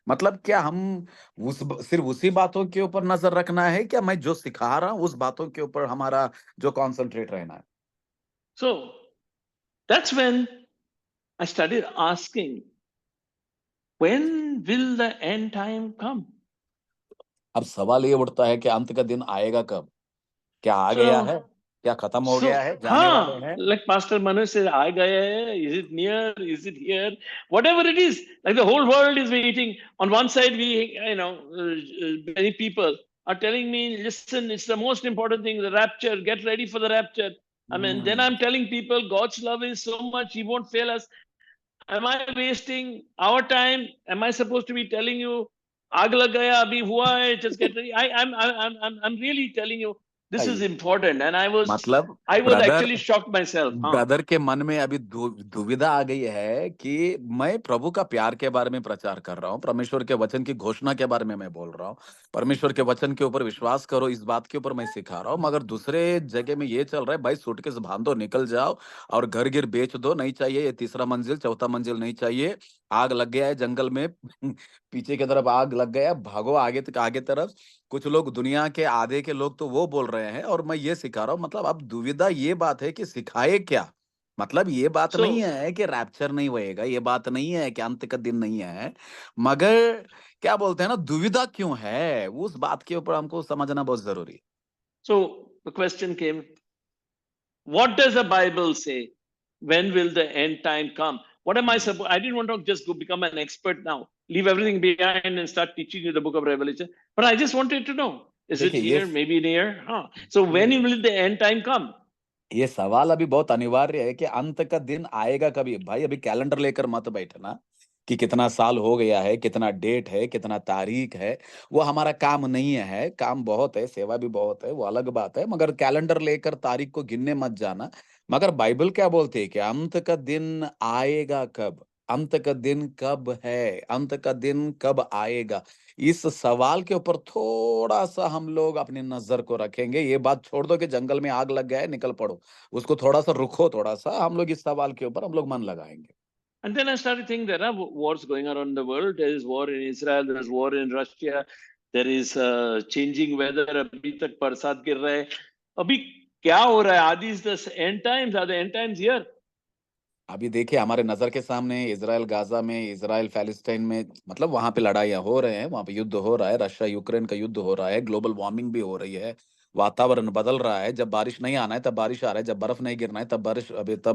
मतलब क्या हम सिर्फ उसी बातों के ऊपर नजर रखना है क्या, मैं जो सिखा रहा हूँ उस बातों के ऊपर हमारा जो कॉन्सेंट्रेट रहना है? So that's when I started asking, when will the end time come? अब सवाल ये उठता है कि अंत का दिन आएगा कब? क्या आ गया है? So, क्या खत्म हो गया है? जाने वाले हाँ, हैं? like Pastor Manoj said, आ गया है, is it near, is it here, whatever it is, like the whole world is waiting. On one side, many people are telling me, listen, it's the most important thing, the rapture, get ready for the rapture. I mean, then I'm telling people, God's love is so much, He won't fail us. Am I wasting our time? Am I supposed to be telling you, आग लग गया, अभी हुआ है, just get ready? I'm really telling you, this is नहीं, important, and मतलब I was brother actually shocked myself. हाँ, brother के मन में अभी दुविधा आ गई है कि मैं प्रभु का प्यार के बारे में प्रचार कर रहा हूँ, परमेश्वर के वचन की घोषणा के बारे में मैं बोल रहा हूँ, परमेश्वर के वचन के ऊपर विश्वास करो, इस बात के ऊपर मैं सिखा रहा हूँ, मगर दूसरे जगह में ये चल रहा है, भाई सूटकेस बांधो, निकल जाओ और घर गिर बेच दो, नहीं चाहिए ये तीसरा मंजिल चौथा मंजिल नहीं चाहिए, आग लग गया है जंगल में पीछे की तरफ आग लग गया, भागो आगे तरफ। कुछ लोग दुनिया के आधे के लोग तो वो बोल रहे हैं और मैं ये सिखा रहा हूँ। मतलब अब दुविधा ये बात है कि सिखाए क्या? मतलब ये बात नहीं so है कि रैप्चर नहीं होएगा, ये बात नहीं है कि अंत का दिन नहीं है, मगर क्या बोलते हैं ना, दुविधा क्यों है उस बात के ऊपर हमको समझना बहुत जरूरी है। so the question came, what does the Bible say? When will the end time come? What am I supposed? I didn't want to just go become an expert now, leave everything behind and start teaching you the book of Revelation. But I just wanted to know, is it देखिए ये here? Maybe near? Huh. So when will the end time come? ये सवाल अभी बहुत अनिवार्य है कि अंत का दिन आएगा कभी। भाई अभी कैलेंडर लेकर मत बैठना कि कितना साल हो गया है, कितना डेट है, कितना तारीख है, वो हमारा काम नहीं है। काम बहुत है, सेवा भी बहुत है, वो अलग बात है, मगर कैलेंडर लेकर तारीख को गिनने मत जाना। मगर बाइबल क्या बोलती है कि अंत का दिन आएगा कब? अंत का दिन कब है? अंत का दिन कब आएगा? इस सवाल के ऊपर थोड़ा-सा हम लोग अपनी नज़र को रखेंगे। ये बात छोड़ दो कि जंगल में आग लग गया है, निकल पड़ो। उसको थोड़ा-सा रुको थोड़ा-सा, हम लोग इस सवाल के ऊपर हम लोग मन लगाएँगे। And then I started thinking there are wars going on in the world. There is war in Israel. There is war in Russia. There is changing weather. अभी तक बरसात गिर रहा है. अभी क्या हो रहा है? Are these the end times? Are the end times here? अभी देखिए हमारे नज़र के सामने इज़राइल गाज़ा में, इज़राइल फ़लस्तीन में, मतलब वहाँ पे लड़ाइयाँ हो रहे हैं, वहाँ पे युद्ध हो रहा है, रशिया यूक्रेन का युद्ध हो रहा है, ग्लोबल वार्मिंग भी हो रही है, वातावरण बदल रहा है, जब बारिश नहीं आना है तब बारिश आ रहा है, जब बर्फ नहीं गिरना है तब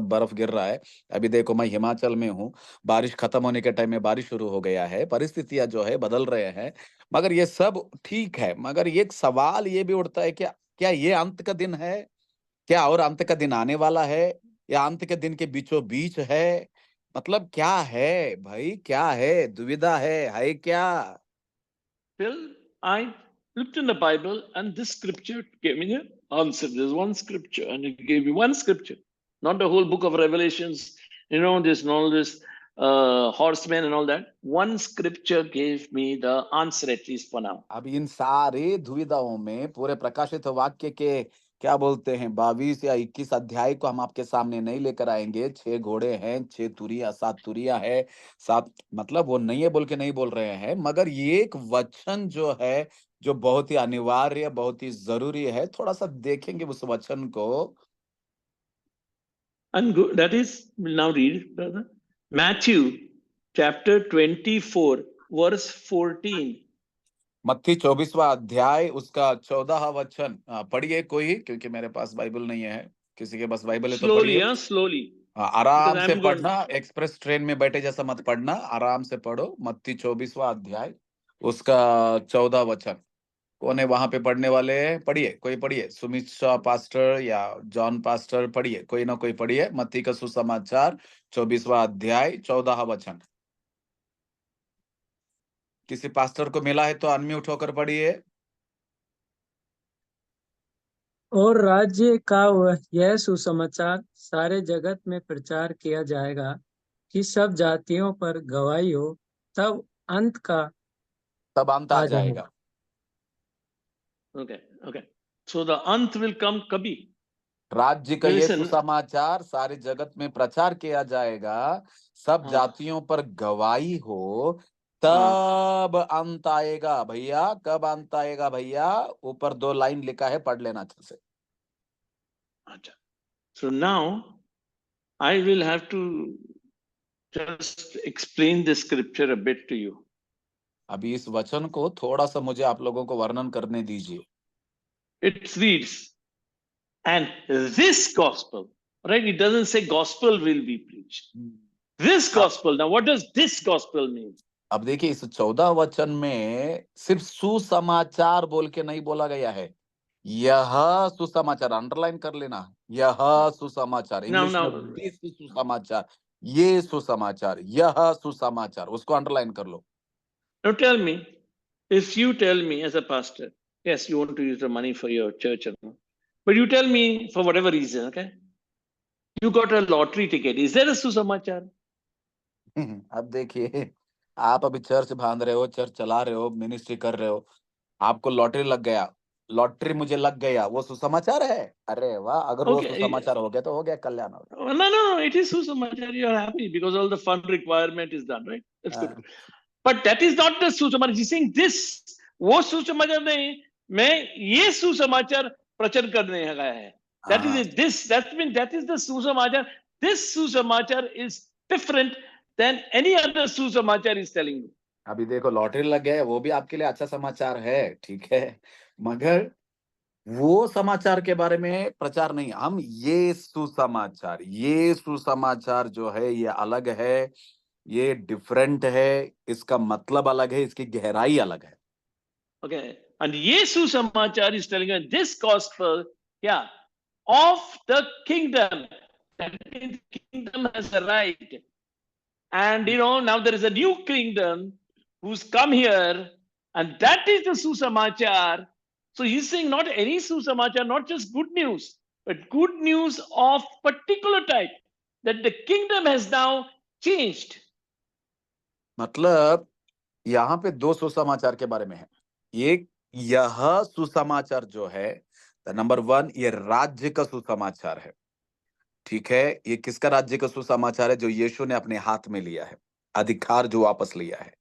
बर्फ गिर रहा है। अभी देखो मैं हिमाचल में हूँ, बारिश खत्म होने के टाइम में बारिश शुरू हो गया है, परिस्थितियाँ जो है बदल रहे हैं। मगर ये सब ठीक है, मगर ये एक सवाल ये भी उठता है क्या क्या ये अंत का दिन है? क्या और अंत का दिन आने वाला है या अंत के दिन के बीचों बीच है? मतलब क्या है भाई, क्या है? दुविधा है क्या? Well, I looked in the Bible, and this scripture gave me the answer. There's one scripture, and it gave me one scripture, not the whole book of Revelations. This and all this horsemen and all that. One scripture gave me the answer, at least for now. अब इन सारे दुविधाओं में पूरे प्रकाशित वाक्य के क्या बोलते हैं 22 या 21 अध्याय को हम आपके सामने नहीं लेकर आएंगे। 6 घोड़े हैं, 6 तुरियां, 7 तुरियां है, 7, मतलब वो नहीं है बोल के नहीं बोल रहे हैं, मगर ये एक वचन जो है, जो बहुत ही अनिवार्य, बहुत ही जरूरी है। थोड़ा सा देखेंगे उस वचन को। And that is, we'll now read, brother. Matthew chapter 24, verse 14. मत्ती 24वां अध्याय उसका 14वां वचन पढ़िए कोई, क्योंकि मेरे पास बाइबल नहीं है। किसी के पास बाइबल है तो Slowly, पढ़िए। slowly. Because आराम से I'm going. पढ़ना, एक्सप्रेस ट्रेन में बैठे जैसा मत पढ़ना, आराम से पढ़ो। मत्ती 24वां अध्याय उसका 14 वचन। कौन है वहां पे पढ़ने वाले? पढ़िए, कोई पढ़िए, सुमित शाह पास्टर या जॉन पास्टर, पढ़िए, कोई ना कोई पढ़िए। मत्ती का सुसमाचार 24वां अध्याय 14 वचन। किसी पास्टर को मिला है तो अनम्यूट होकर पढ़िए। और राज्य का यह सुसमाचार सारे जगत में प्रचार किया जाएगा कि सब जातियों पर गवाही हो, तब अंत आ आ जाएगा। जाएगा। Okay. So the ant will come kabhi. राज्य का ये Listen. सुसमाचार सारे जगत में प्रचार किया जाएगा, सब जातियों पर गवाही हो, तब अंत आएगा। भैया कब अंत आएगा भैया? ऊपर 2 लाइन लिखा है, पढ़ लेना अच्छे से। अच्छा, So now I will have to just explain this scripture a bit to you. अभी इस वचन को थोड़ा सा मुझे आप लोगों को वर्णन करने दीजिए. It reads, and this gospel, right? It doesn't say gospel will be preached. This gospel. Now, what does this gospel mean? अब देखिए इस 14 वचन में सिर्फ सुसमाचार बोल के नहीं बोला गया है. यह सुसमाचार अंडरलाइन कर लेना. यह सुसमाचार इंग्लिश में दिस सुसमाचार, ये सुसमाचार, यह सुसमाचार, उसको अंडरलाइन कर लो. Now tell me, if you tell me as a pastor, yes, you want to use the money for your church, but you tell me for whatever reason, okay, you got a lottery ticket. Is there a susamachar? अब देखिए आप अभी church बांध रहे हो, church चला रहे हो, मिनिस्ट्री कर रहे हो, आपको लॉटरी लग गया, लॉटरी मुझे लग गया, वो सुसमाचार है? अरे वाह, अगर वो सुसमाचार हो गया तो हो गया, कल्याण हो गया. No, it is susamachar. You are happy because all the fund requirement is done, right? That's good. But that is not the susamachar. He's saying this, वो सुसमाचार नहीं, मैं ये सुसमाचार प्रचार करने गया है. That is it. This, that means that is the susamachar. This susamachar is different than any other susamachar is telling you. अभी देखो लॉटरी लग गया है, वो भी आपके लिए अच्छा समाचार है, ठीक है, मगर वो समाचार के बारे में प्रचार नहीं. हम ये सुसमाचार जो है ये अलग है, ये डिफरेंट है, इसका मतलब अलग है, इसकी गहराई अलग है. Okay, and ये सुसमाचार is telling us this gospel, yeah, of the kingdom. That means the kingdom has arrived, and now there is a new kingdom who's come here, and that is the susamachar. So he's saying not any susamachar, not just good news, but good news of particular type, that the kingdom has now changed. मतलब यहाँ पे दो सुसमाचार के बारे में है. एक यह सुसमाचार जो है, नंबर 1, ये राज्य का सुसमाचार है, ठीक है. ये किसका राज्य का सुसमाचार है? जो यीशु ने अपने हाथ में लिया है, अधिकार जो वापस लिया है,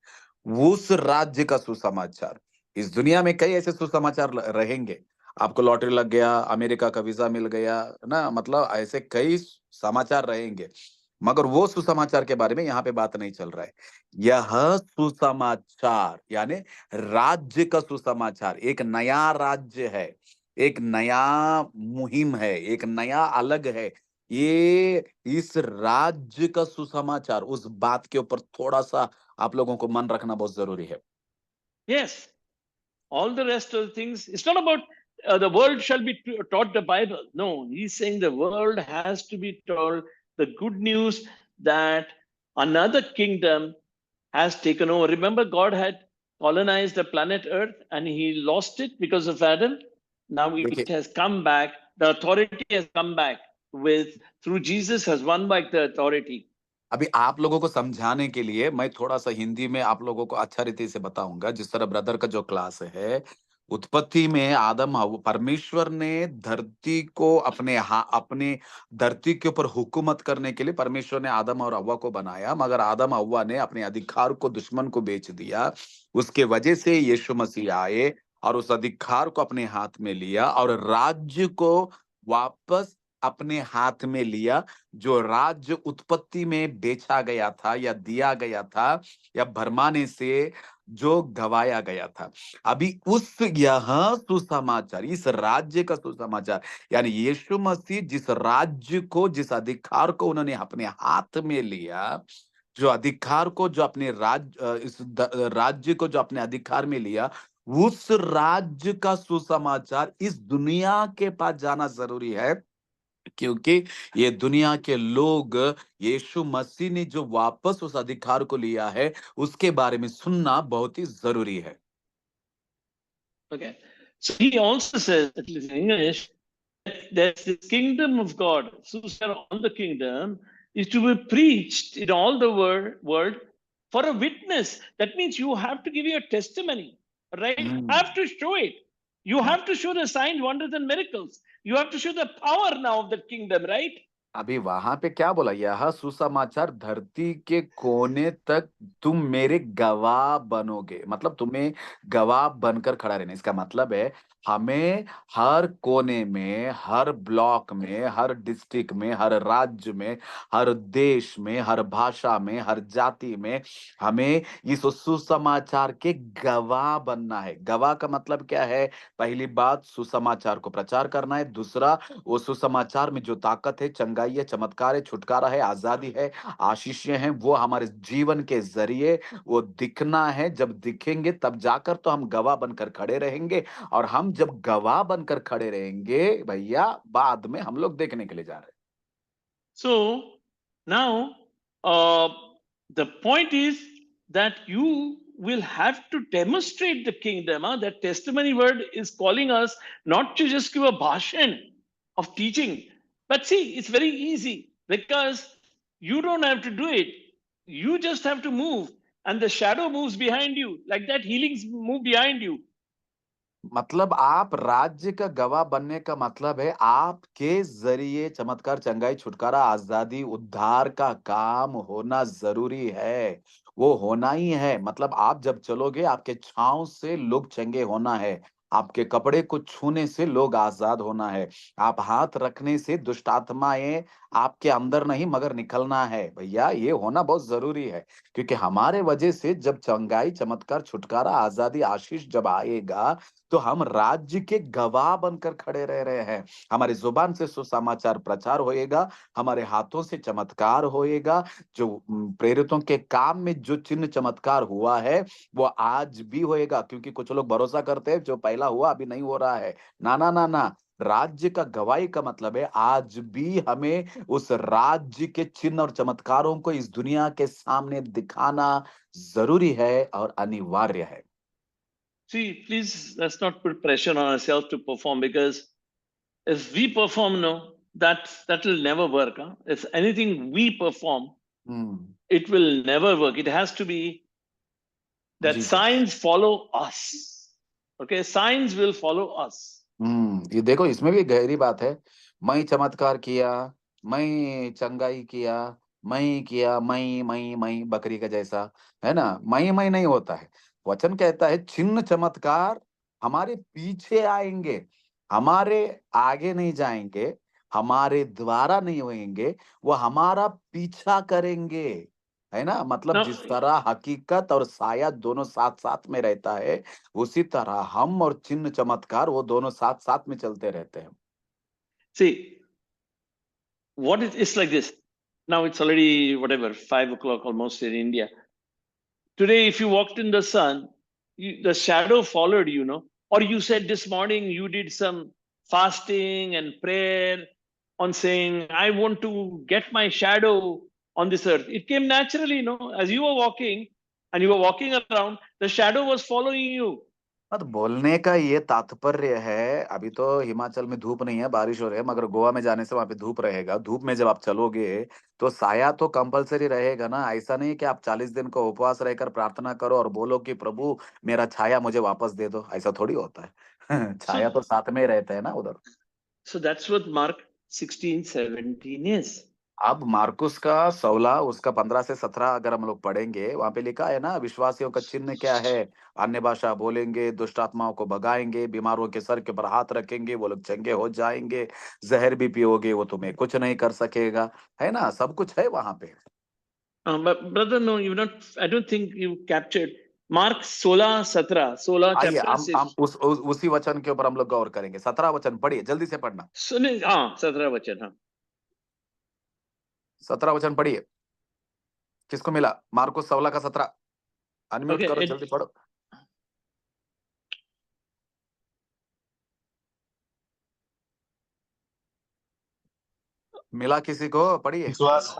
उस राज्य का सुसमाचार. इस दुनिया में कई ऐसे सुसमाचार रहेंगे. आपको लॉटरी लग गया, अमेरिका का वीजा मिल गया ना, मतलब ऐसे कई समाचार रहेंगे, मगर वो सुसमाचार के बारे में यहाँ पे बात नहीं चल रहा है. यह सुसमाचार यानी राज्य का सुसमाचार, एक नया राज्य है, एक नया मुहिम है, एक नया अलग है. ये इस राज्य का सुसमाचार, उस बात के ऊपर थोड़ा सा आप लोगों को मन रखना बहुत जरूरी है. Yes, all the rest of the things, it's not about the world shall be taught the Bible. No, he's saying the world has to be told the good news that another kingdom has taken over. Remember, God had colonized the planet Earth and he lost it because of Adam. Now it has come back. The authority has come back through Jesus has won back the authority. अभी आप लोगों को समझाने के लिए मैं थोड़ा सा हिंदी में आप लोगों को अच्छा रीति से बताऊंगा. जिस तरह ब्रदर का जो क्लास है, उत्पत्ति में आदम परमेश्वर ने धरती को अपने धरती के ऊपर हुकूमत करने के लिए परमेश्वर ने आदम और हव्वा को बनाया, मगर आदम हव्वा ने अपने अधिकार को दुश्मन को बेच दिया. उसके वजह से यीशु मसीह आए और उस अधिकार को अपने हाथ में लिया और राज्य को वापस अपने हाथ में लिया. जो राज्य उत्पत्ति में बेचा गया था या दिया गया था या भरमाने से जो गवाया गया था, अभी यह सुसमाचार, इस राज्य का सुसमाचार यानी यीशु मसीह जिस राज्य को, जिस अधिकार को उन्होंने अपने हाथ में लिया, जो अधिकार को, जो अपने इस राज्य को जो अपने अधिकार में लिया, उस राज्य का सुसमाचार इस दुनिया के पास जाना जरूरी है, क्योंकि ये दुनिया के लोग यीशु मसीह ने जो वापस उस अधिकार को लिया है उसके बारे में सुनना बहुत ही जरूरी है. Okay, so he also says that in English that the kingdom of God, on the kingdom, is to be preached in all the world for a witness. That means you have to give your testimony, right? You have to show it. You have to show the signs, wonders, and miracles. You have to show the power now of the kingdom, right? अभी वहां पे क्या बोला, यह सुसमाचार धरती के कोने तक तुम मेरे गवाह बनोगे, मतलब तुम्हें गवाह बनकर खड़ा रहना। इसका मतलब है हमें हर कोने में, हर ब्लॉक में, हर डिस्ट्रिक्ट में, हर राज्य में, हर देश में, हर भाषा में, हर जाति में हमें इस सुसमाचार के गवाह बनना है। गवाह का मतलब क्या है? पहली बात, सुसमाचार को प्रचार करना है। दूसरा, वो सुसमाचार में जो ताकत है, चंगाई है, चमत्कार है, छुटकारा है, आजादी है, आशीषें हैं, वो हमारे जीवन के जरिए वो दिखना है। जब दिखेंगे तब जाकर तो हम गवाह बनकर खड़े रहेंगे, और हम जब गवाह बनकर खड़े रहेंगे भैया, बाद में हम लोग देखने के लिए जा रहे हैं। So now, uh, the point is that you will have to demonstrate the kingdom. That testimony word is calling us not to just give a bhashan of teaching, but see, it's very easy because you don't have to do it. You just have to move, and the shadow moves behind you, like that healings move behind you. मतलब आप राज्य का गवाह बनने का मतलब है आपके जरिए चमत्कार, चंगाई, छुटकारा, आजादी, उद्धार का काम होना जरूरी है। वो होना ही है। मतलब आप जब चलोगे, आपके छांव से लोग चंगे होना है, आपके कपड़े को छूने से लोग आजाद होना है, आप हाथ रखने से दुष्ट आत्माएं आपके अंदर नहीं मगर निकलना है। भैया ये होना बहुत जरूरी है, क्योंकि हमारे वजह से जब चंगाई, चमत्कार, छुटकारा, आजादी, आशीष जब आएगा तो हम राज्य के गवाह बनकर खड़े रह रहे हैं। हमारी जुबान से सुसमाचार प्रचार होएगा, हमारे हाथों से चमत्कार होएगा। जो प्रेरितों के काम में जो चिन्ह चमत्कार हुआ है वो आज भी होएगा, क्योंकि कुछ लोग भरोसा करते हैं जो पहला हुआ अभी नहीं हो रहा है। ना ना ना ना, राज्य का गवाही का मतलब है आज भी हमें उस राज्य के चिन्ह और चमत्कारों को इस दुनिया के सामने दिखाना जरूरी है और अनिवार्य है। See, please let's not put pressure on ourselves to perform, because if we perform, no, that will never work. If anything we perform, hmm. it will never work. It has to be that ji ji. signs follow us. Okay, signs will follow us. ये देखो, इसमें भी गहरी बात है। मैं चमत्कार किया, मैं चंगाई किया, मैं किया, मैं बकरी का जैसा, है ना? मैं नहीं होता है। वचन कहता है चिन्ह चमत्कार हमारे पीछे आएंगे, हमारे आगे नहीं जाएंगे, हमारे द्वारा नहीं होंगे, वो हमारा पीछा करेंगे, है ना? मतलब Now, जिस तरह हकीकत और साया दोनों साथ साथ में रहता है, उसी तरह हम और चिन्ह चमत्कार वो दोनों साथ साथ में चलते रहते हैं। see, what it's like this. Now it's already whatever 5 o'clock almost in India. Today, if you walked in the sun, the shadow followed you, no? Or you said this morning you did some fasting and prayer on saying, I want to get my shadow on this earth. It came naturally, no? As you were walking and you were walking around, the shadow was following you. और बोलने का ये तात्पर्य है, अभी तो हिमाचल में धूप नहीं है, बारिश हो रही है, मगर गोवा में जाने से वहां पे धूप रहेगा। धूप में जब आप चलोगे तो साया तो कंपलसरी रहेगा ना। ऐसा नहीं कि आप 40 दिन को उपवास रहकर प्रार्थना करो और बोलो कि प्रभु मेरा छाया मुझे वापस दे दो, ऐसा थोड़ी होता है। So, छाया तो साथ में ही रहता है ना उधर। so that's what Mark 16:17 is. अब मार्कुस का 16 उसका 15 से 17 अगर हम लोग पढ़ेंगे, वहां पे लिखा है ना, विश्वासियों का चिन्ह क्या है? अन्य भाषा बोलेंगे, दुष्ट आत्माओं को भगाएंगे, बीमारों के सर के ऊपर हाथ रखेंगे, वो लोग चंगे हो जाएंगे, जहर भी पियोगे वो तुम्हें कुछ नहीं कर सकेगा, है ना? सब कुछ है वहां पे। But brother, no, you not. I don't think you captured Mark 16:17. 16 आइए chapter हम says. उसी वचन के ऊपर हम लोग गौर करेंगे। 17 वचन पढ़िए, जल्दी से पढ़ना। सुने, हाँ, 17 वचन, हाँ। 17 वचन पढ़िए। किसको मिला? मार्कुस 16 का 17। अनम्यूट करो, Okay, जल्दी पढ़ो। मिला किसी को? पढ़िए। विश्वास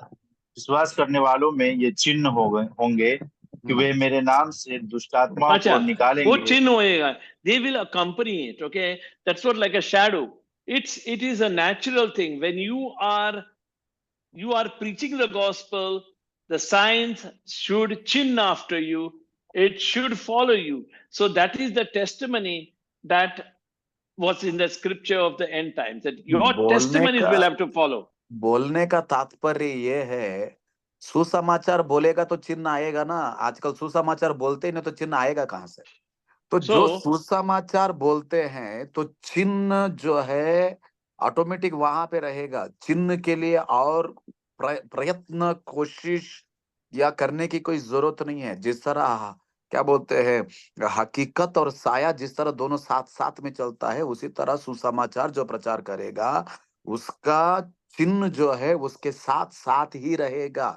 विश्वास करने वालों में ये चिन्ह होंगे कि वे मेरे नाम से दुष्टात्माओं अच्छा, को वो निकालेंगे। चिन्ह होएगा. They will accompany it. Okay, that's what, like a shadow. It is a natural thing when you are preaching the gospel. The signs should chin after you. It should follow you. So that is the testimony that was in the scripture of the end times, that your बोलने testimonies का will have to follow. बोलने का तात्पर्य ये है, सुसमाचार बोलेगा तो चिन्ह आएगा ना। आजकल सुसमाचार बोलते ही नहीं तो चिन्ह आएगा कहाँ से? तो जो So, सुसमाचार बोलते हैं तो चिन्ह जो है ऑटोमेटिक वहां पे रहेगा। चिन्ह के लिए और प्रयत्न कोशिश या करने की कोई जरूरत नहीं है। जिस तरह क्या बोलते हैं, हकीकत और साया जिस तरह दोनों साथ साथ में चलता है, उसी तरह सुसमाचार जो प्रचार करेगा उसका चिन्ह जो है उसके साथ साथ ही रहेगा।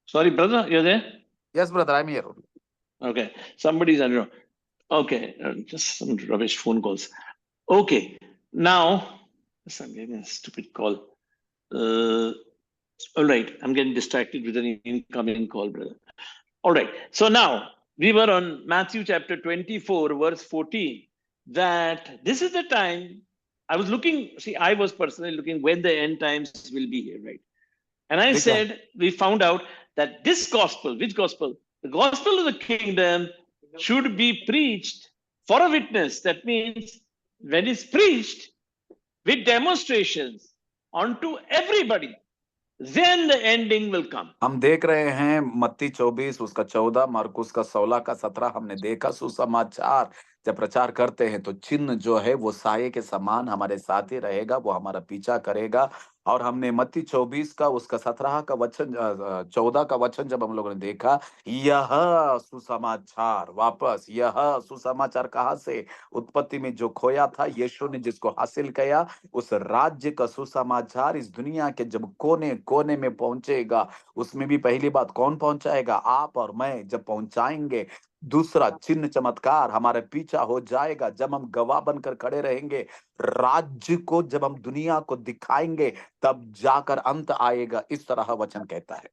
sorry, brother, you're there? Yes brother, I am here. Okay, somebody's I don't know. Okay, just some rubbish phone calls. Okay, now I'm getting a stupid call. All right, I'm getting distracted with an incoming call, brother. All right, so now we were on Matthew chapter 24, verse 14. That this is the time I was looking. See, I was personally looking when the end times will be here, right? And I ठीक है, said, we found out that this gospel, which gospel? The gospel of the kingdom should be preached for a witness. That means when it's preached with demonstrations onto everybody, then the ending will come. हम देख रहे हैं मत्ती 24 उसका 14, मरकुस का 16 का 17। हमने देखा सुसमाचार जब प्रचार करते हैं तो चिन्ह जो है वो साये के समान हमारे साथ ही रहेगा, वो हमारा पीछा करेगा। और हमने मत्ती 24 का उसका 17 का वचन 14 का वचन जब हम लोगों ने देखा, यह सुसमाचार वापस, यह सुसमाचार कहाँ से? उत्पत्ति में जो खोया था, यीशु ने जिसको हासिल किया, उस राज्य का सुसमाचार इस दुनिया के जब कोने कोने में पहुंचेगा, उसमें भी पहली बात कौन पहुंचाएगा? आप और मैं जब पहुंचाएंगे। दूसरा चिन्ह चमत्कार हमारे पीछा हो जाएगा जब हम गवाह बनकर खड़े रहेंगे। राज्य को जब हम दुनिया को दिखाएंगे तब जाकर अंत आएगा, इस तरह वचन कहता है।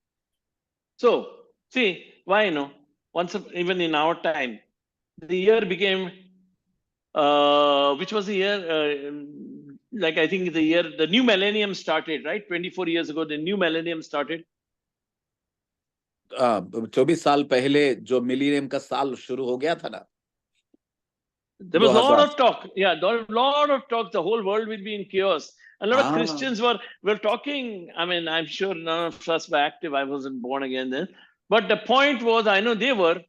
So, see, why no? Once, even in our time, the year became, which was the year? Like I think the year the new millennium started, right? 24 years ago, the new millennium started. 24 साल पहले जो millennium का साल शुरू हो गया था ना, There was a lot 2000। of talk. Yeah, there was a lot of talk. The whole world will be in chaos. A lot of हाँ, Christians were talking. I mean, I'm sure none of us were active. I wasn't born again then. But the point was, I know they were,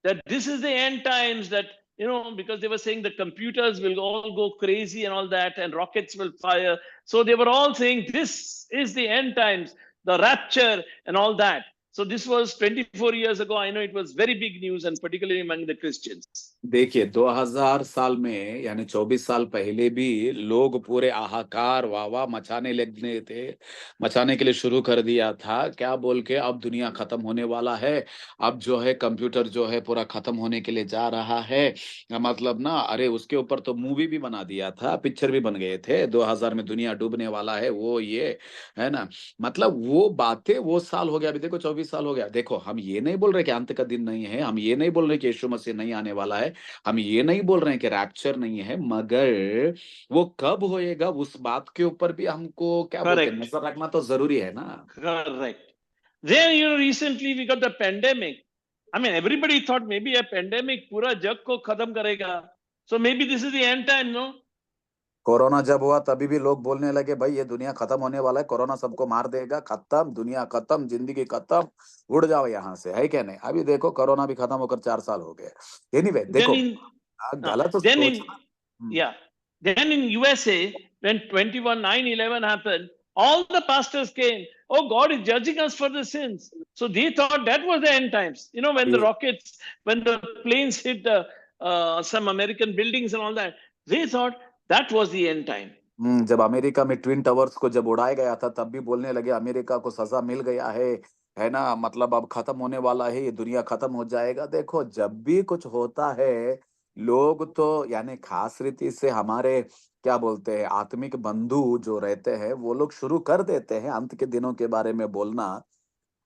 that this is the end times. That, you know, because they were saying the computers will all go crazy and all that, and rockets will fire. So they were all saying this is the end times, the rapture and all that. So this was 24 years ago. I know it was very big news, and particularly among the Christians. देखिए 2000 साल में यानी 24 साल पहले भी लोग पूरे हाहाकार वाह मचाने लगे थे, मचाने के लिए शुरू कर दिया था। क्या बोल के, अब दुनिया खत्म होने वाला है, अब जो है कंप्यूटर जो है पूरा खत्म होने के लिए जा रहा है। मतलब ना, अरे उसके ऊपर तो मूवी भी बना दिया था, पिक्चर भी बन गए थे, 2000 में दुनिया डूबने वाला है, वो ये है ना। मतलब वो बातें वो साल हो गया, अभी देखो 24 साल हो गया। देखो हम ये नहीं बोल रहे कि अंत का दिन नहीं है, हम ये नहीं बोल रहे कि यीशु मसीह नहीं आने वाला है, हम ये नहीं बोल रहे हैं कि रैप्चर नहीं है, मगर वो कब होएगा उस बात के ऊपर भी हमको क्या बोलते हैं, Correct. नजर रखना तो जरूरी है ना। Correct. Then, you know, recently we got the pandemic. I mean, everybody thought maybe a pandemic पूरा जग को खत्म करेगा. So maybe this is the end time, no? Corona जब हुआ तभी भी लोग बोलने लगे भाई ये दुनिया खत्म होने वाला है, कोरोना सबको मार देगा, खत्म, दुनिया खत्म, जिंदगी खत्म, उड़ जाओ यहाँ से, है क्या नहीं? अभी देखो कोरोना भी खत्म होकर 4 साल हो गए। एनीवे Then देखो, in गलत then सोच। in yeah, then in USA when 9/11 happened, all the pastors came. Oh, God is judging us for the sins. So they thought that was the end times. You know, when the rockets, when the planes hit some American buildings and all that, they thought that was the end time. जब America में twin towers को जब उड़ाया गया था तब भी बोलने लगे अमेरिका को सजा मिल गया है ना, मतलब अब खत्म होने वाला है, ये दुनिया खत्म हो जाएगा। देखो जब भी कुछ होता है, लोग तो यानी खास रीति से हमारे क्या बोलते हैं आत्मिक बंधु जो रहते हैं, वो लोग शुरू कर देते हैं अंत के दिनों के बारे में बोलना।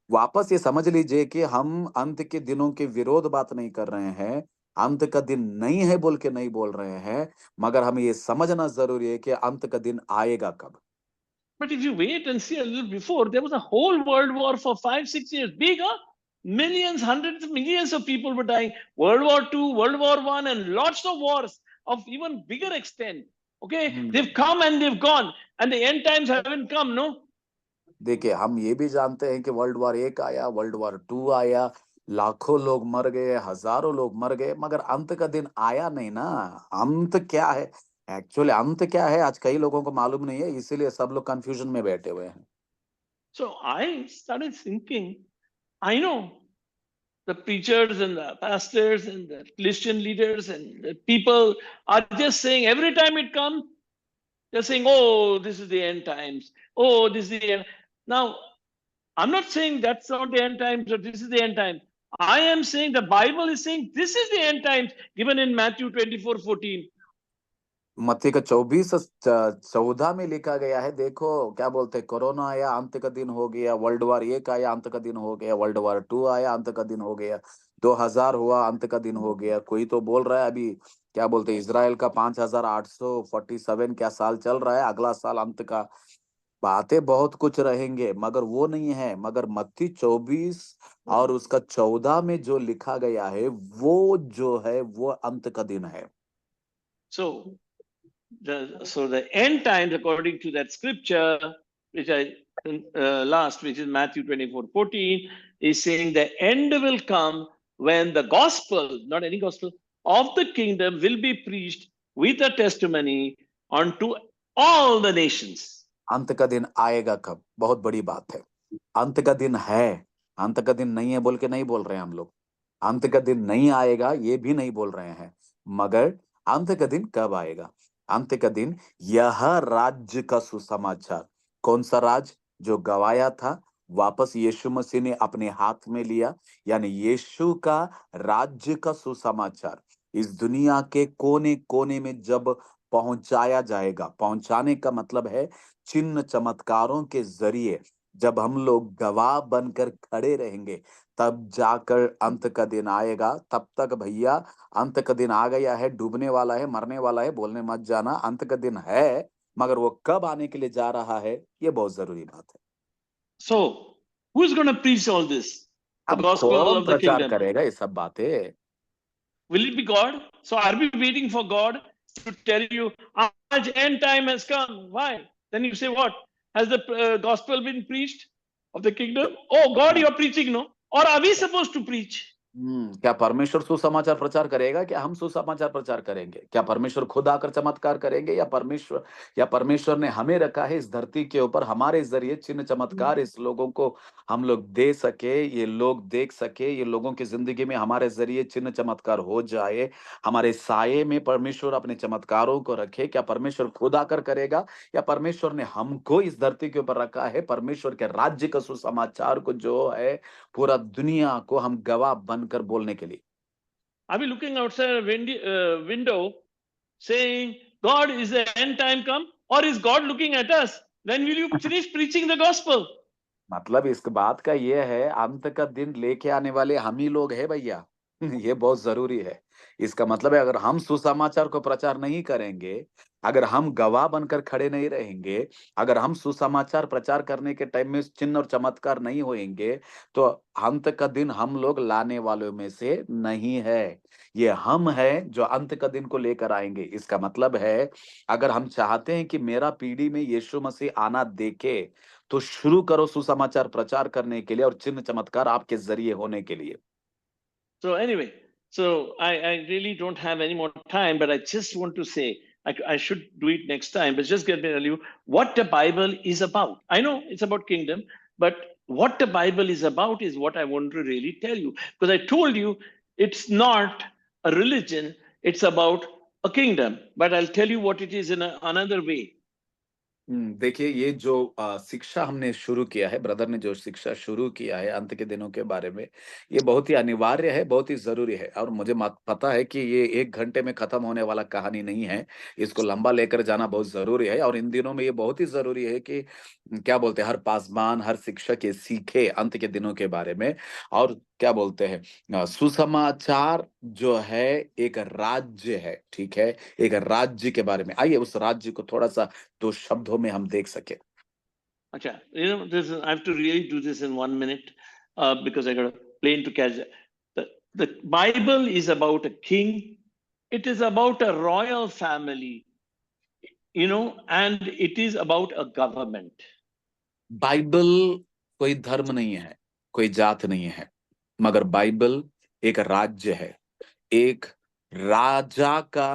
वापस ये समझ लीजिए कि हम अंत के दिनों के विरोध बात नहीं कर रहे हैं, अंत का दिन नहीं है बोल के नहीं बोल रहे हैं, मगर हमें ये समझना जरूरी है कि अंत का दिन आएगा कब। But if you wait and see a little before, there was a whole world war for 5-6 years. Big, huh? Millions, hundreds of millions of people were dying. World War II, World War I, and lots of wars of even bigger extent. Okay, they've come and they've gone, and the end times haven't come, no? देखिए, हम ये भी जानते हैं कि world war 1 आया, world war 2 आया, लाखों लोग मर गए, हजारों लोग मर गए, मगर अंत का दिन आया नहीं ना। अंत क्या है? एक्चुअली अंत क्या है आज कई लोगों को मालूम नहीं है, इसीलिए सब लोग कंफ्यूजन में बैठे हुए हैं। So I started thinking, I know the preachers and the pastors and the Christian leaders and the people are just saying every time it comes, they're saying, oh, this is the end times. Oh, this is the end. Now, I'm not saying that's not the end times or this is the end times. I am saying the Bible is saying this is the end times given in Matthew 24:14. मत्ती का 14 में लिखा गया है, देखो क्या बोलते हैं, कोरोना आया अंत का दिन हो गया, वर्ल्ड वॉर 1 आया अंत का दिन हो गया, वर्ल्ड वॉर 2 आया अंत का दिन हो गया, 2000 हुआ अंत का दिन हो गया। कोई तो बोल रहा है अभी क्या बोलते हैं, इजराइल का 5847 क्या साल चल रहा है, अगला साल अंत का। बातें बहुत कुछ रहेंगे मगर वो नहीं है। मगर मत्ती 24 और उसका 14 में जो लिखा गया है वो जो है वो अंत का दिन है। So the end times, according to that scripture, which I last, which is Matthew 24:14, is saying the end will come when the gospel, not any gospel, of the kingdom will be preached with a testimony unto all the nations. अंत का दिन आएगा कब? बहुत बड़ी बात है। अंत का दिन है, अंत का दिन नहीं है बोल के नहीं बोल रहे हैं हम लोग। अंत का दिन नहीं आएगा ये भी नहीं बोल रहे हैं, मगर अंत का दिन कब आएगा? अंत का दिन यह राज्य का सुसमाचार। कौन सा राज? जो गवाया था, वापस यीशु मसीह ने अपने हाथ में लिया, यानी यीशु का राज्य का सुसमाचार इस दुनिया के कोने कोने में जब पहुंचाया जाएगा। पहुंचाने का मतलब है चिन्ह चमत्कारों के जरिए जब हम लोग गवाह बनकर खड़े रहेंगे तब जाकर अंत का दिन आएगा। तब तक भैया अंत का दिन आ गया है, डूबने वाला है, मरने वाला है, बोलने मत जाना। अंत का दिन है, मगर वो कब आने के लिए जा रहा है ये बहुत जरूरी बात है। So, who is going to preach all this? The अब gospel कौन of the प्रचार kingdom. करेगा ये सब बातें? Will it be God? So are we waiting for God to tell you, Aaj end time has come? Why? Then you say, what? Has the gospel been preached of the kingdom? Oh, God, you're preaching, no? Or are we supposed to preach? क्या परमेश्वर सुसमाचार प्रचार करेगा? क्या हम सुसमाचार प्रचार करेंगे? क्या परमेश्वर खुद आकर चमत्कार करेंगे, या परमेश्वर ने हमें रखा है इस धरती के ऊपर हमारे जरिए चिन्ह चमत्कार इस लोगों को हम लोग दे सके, ये लोग देख सके, ये लोगों की जिंदगी में हमारे जरिए चिन्ह चमत्कार हो जाए, हमारे साये में परमेश्वर अपने चमत्कारों को रखे। क्या परमेश्वर खुद आकर करेगा, या परमेश्वर ने हमको इस धरती के ऊपर रखा है परमेश्वर के राज्य का सुसमाचार को जो है पूरा दुनिया को हम गवाह बनकर बोलने के लिए? Are we looking outside a window saying, God, is the end time come? Or is God looking at us? When will you finish preaching the gospel? मतलब इस बात का ये है, अंत का दिन लेके आने वाले हम ही लोग हैं भैया। ये बहुत जरूरी है। इसका मतलब है अगर हम सुसमाचार को प्रचार नहीं करेंगे, अगर हम गवाह बनकर खड़े नहीं रहेंगे, अगर हम सुसमाचार प्रचार करने के टाइम में चिन्ह और चमत्कार नहीं होंगे, तो अंत का दिन हम लोग लाने वालों में से नहीं है। ये हम हैं जो अंत का दिन को लेकर आएंगे। इसका मतलब है अगर हम चाहते हैं कि मेरा पीढ़ी में यीशु मसीह आना देखे, तो शुरू करो सुसमाचार प्रचार करने के लिए और चिन्ह चमत्कार आपके जरिए होने के लिए। So anyway, so I really don't have any more time, but I just want to say, I should do it next time, but just get me to tell you what the Bible is about. I know it's about kingdom, but what the Bible is about is what I want to really tell you. Because I told you it's not a religion, it's about a kingdom. But I'll tell you what it is in another way. देखिए ये जो शिक्षा हमने शुरू किया है, brother ने जो शिक्षा शुरू किया है अंत के दिनों के बारे में, ये बहुत ही अनिवार्य है, बहुत ही जरूरी है। और मुझे पता है कि ये 1 घंटे में खत्म होने वाला कहानी नहीं है, इसको लंबा लेकर जाना बहुत जरूरी है। और इन दिनों में ये बहुत ही जरूरी है कि क्या बोलते हैं, हर पासवान हर शिक्षक ये सीखे अंत के दिनों के बारे में। और क्या बोलते हैं, सुसमाचार जो है एक राज्य है, ठीक है, एक राज्य के बारे में। आइए उस राज्य को थोड़ा सा 2 शब्दों में हम देख सके। Okay, I have to really do this in 1 minute because I got a plane to catch. The Bible is about a king. It is about a royal family. and it is about a government. Bible कोई धर्म नहीं है, कोई जात नहीं है, मगर Bible एक राज्य है, एक राजा का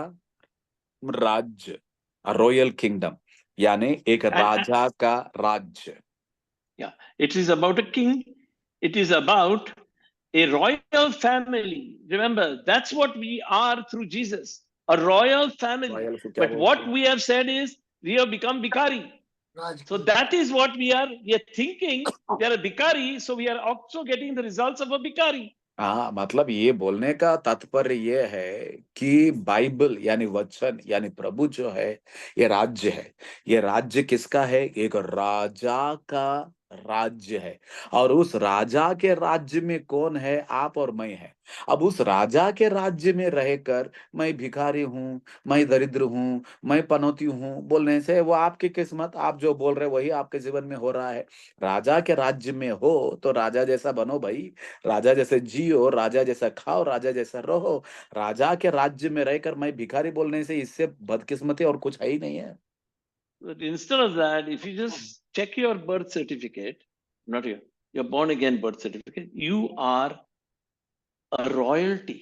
राज्य, रॉयल किंगडम, यानी एक राजा का राज्य. Yeah, it is about a king. It is about a royal family. Remember, that's what we are through Jesus, a royal family. Royal को क्या But बोलते what हैं? we have said is we have become bhikari. So that is what we are. We are thinking we are a bhikari, so we are also getting the results of a bhikari. हाँ, मतलब ये बोलने का तात्पर्य ये है कि Bible यानी वचन यानी प्रभु जो है, ये राज्य है. ये राज्य किसका है? एक राजा का राज्य है. और उस राजा के राज्य में कौन है? आप और मैं है. अब उस राजा के राज्य में रहकर मैं भिखारी हूँ, मैं दरिद्र हूँ, मैं पनौती हूँ बोलने से वो आपकी किस्मत, आप जो बोल रहे वही आपके जीवन में हो रहा है. राजा के राज्य में हो तो राजा जैसा बनो भाई, राजा जैसे जियो, राजा जैसा खाओ, राजा जैसा रहो. राजा के राज्य में रहकर मैं भिखारी बोलने से इससे बदकिस्मती और कुछ है ही नहीं है. But instead of that, if you just check your birth certificate, not your born again birth certificate, you are a royalty,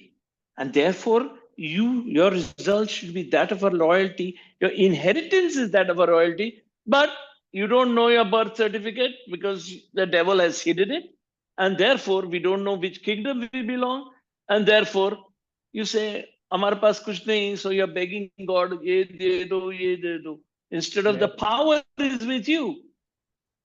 and therefore your result should be that of a royalty. Your inheritance is that of a royalty, but you don't know your birth certificate because the devil has hidden it, and therefore we don't know which kingdom we belong, and therefore you say, "Amar paas kuch nahi," so you're begging God, "Ye de do, ye de do," instead of the power is with you.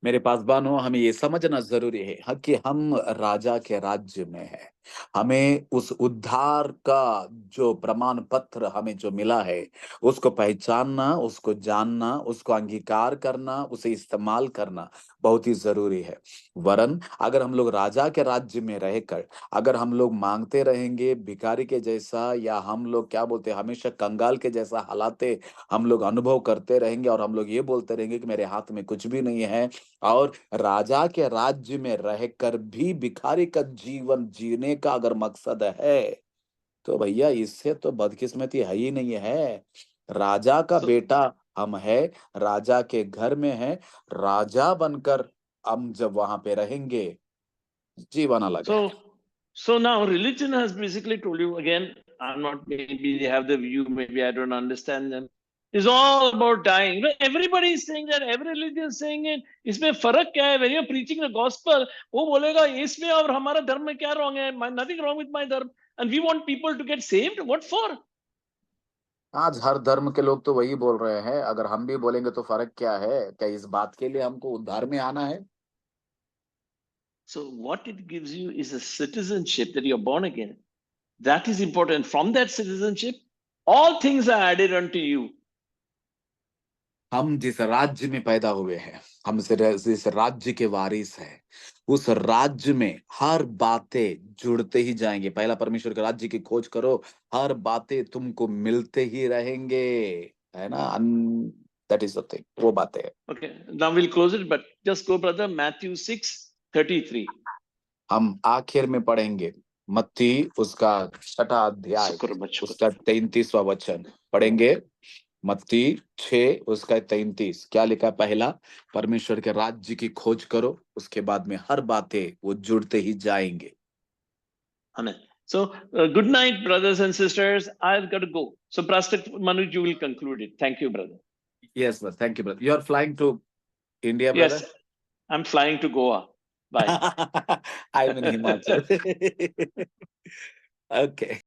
मेरे पासवानों, हमें ये समझना जरूरी है कि हम राजा के राज्य में हैं. हमें उस उद्धार का जो प्रमाण पत्र हमें जो मिला है, उसको पहचानना, उसको जानना, उसको अंगीकार करना, उसे इस्तेमाल करना बहुत ही जरूरी है. वरन अगर हम लोग राजा के राज्य में रहकर अगर हम लोग मांगते रहेंगे भिखारी के जैसा, या हम लोग क्या बोलते हैं, हमेशा कंगाल के जैसा हालाते हम लोग अनुभव करते रहेंगे और हम लोग ये बोलते रहेंगे कि मेरे हाथ में कुछ भी नहीं है, और राजा के राज्य में रहकर भी भिखारी का जीवन जीने का अगर मकसद है, तो भैया इससे तो बदकिस्मती है ही नहीं है. राजा का So- बेटा हम है, राजा के घर में है, राजा बनकर हम जब वहां पे रहेंगे, जीवन अलग है. So now religion has basically told you again. I'm not, maybe they have the view, maybe I don't understand them. It's all about dying. You know, everybody is saying that. Every religion is saying it. इसमें फर्क क्या है? When you're preaching the gospel, वो बोलेगा इसमें और हमारा धर्म में क्या wrong है? Nothing wrong with my dharma. And we want people to get saved. What for? आज हर धर्म के लोग तो वही बोल रहे हैं. अगर हम भी बोलेंगे तो फर्क क्या है? क्या इस बात के लिए हमको उद्धार में आना है? So what it gives you is a citizenship that you're born again. That is important. From that citizenship, all things are added unto you. हम जिस राज्य में पैदा हुए हैं, हम जिस राज्य के वारिस हैं, उस राज्य में हर बातें जुड़ते ही जाएंगे. पहला परमेश्वर के राज्य की खोज करो, हर बातें तुमको मिलते ही रहेंगे, है ना. दैट इज द थिंग, वो बातें है. Okay, now we'll close it, but just go, brother. Matthew 6:33. हम आखिर में पढ़ेंगे मत्ती उसका 6वां अध्याय, उसका 33वां वचन पढ़ेंगे. मत्ती 6 उसका 33 क्या लिखा है? पहला परमेश्वर के राज्य की खोज करो, उसके बाद में हर बातें वो जुड़ते ही जाएंगे. Amen. So, good night, brothers and sisters. I've got to go. So, Pastor Manoj, you will conclude it. Thank you, brother. Yes, sir. Thank you, brother. You are flying to India, brother? Yes, I'm flying to Goa. Bye. I'm in Himachal. Okay.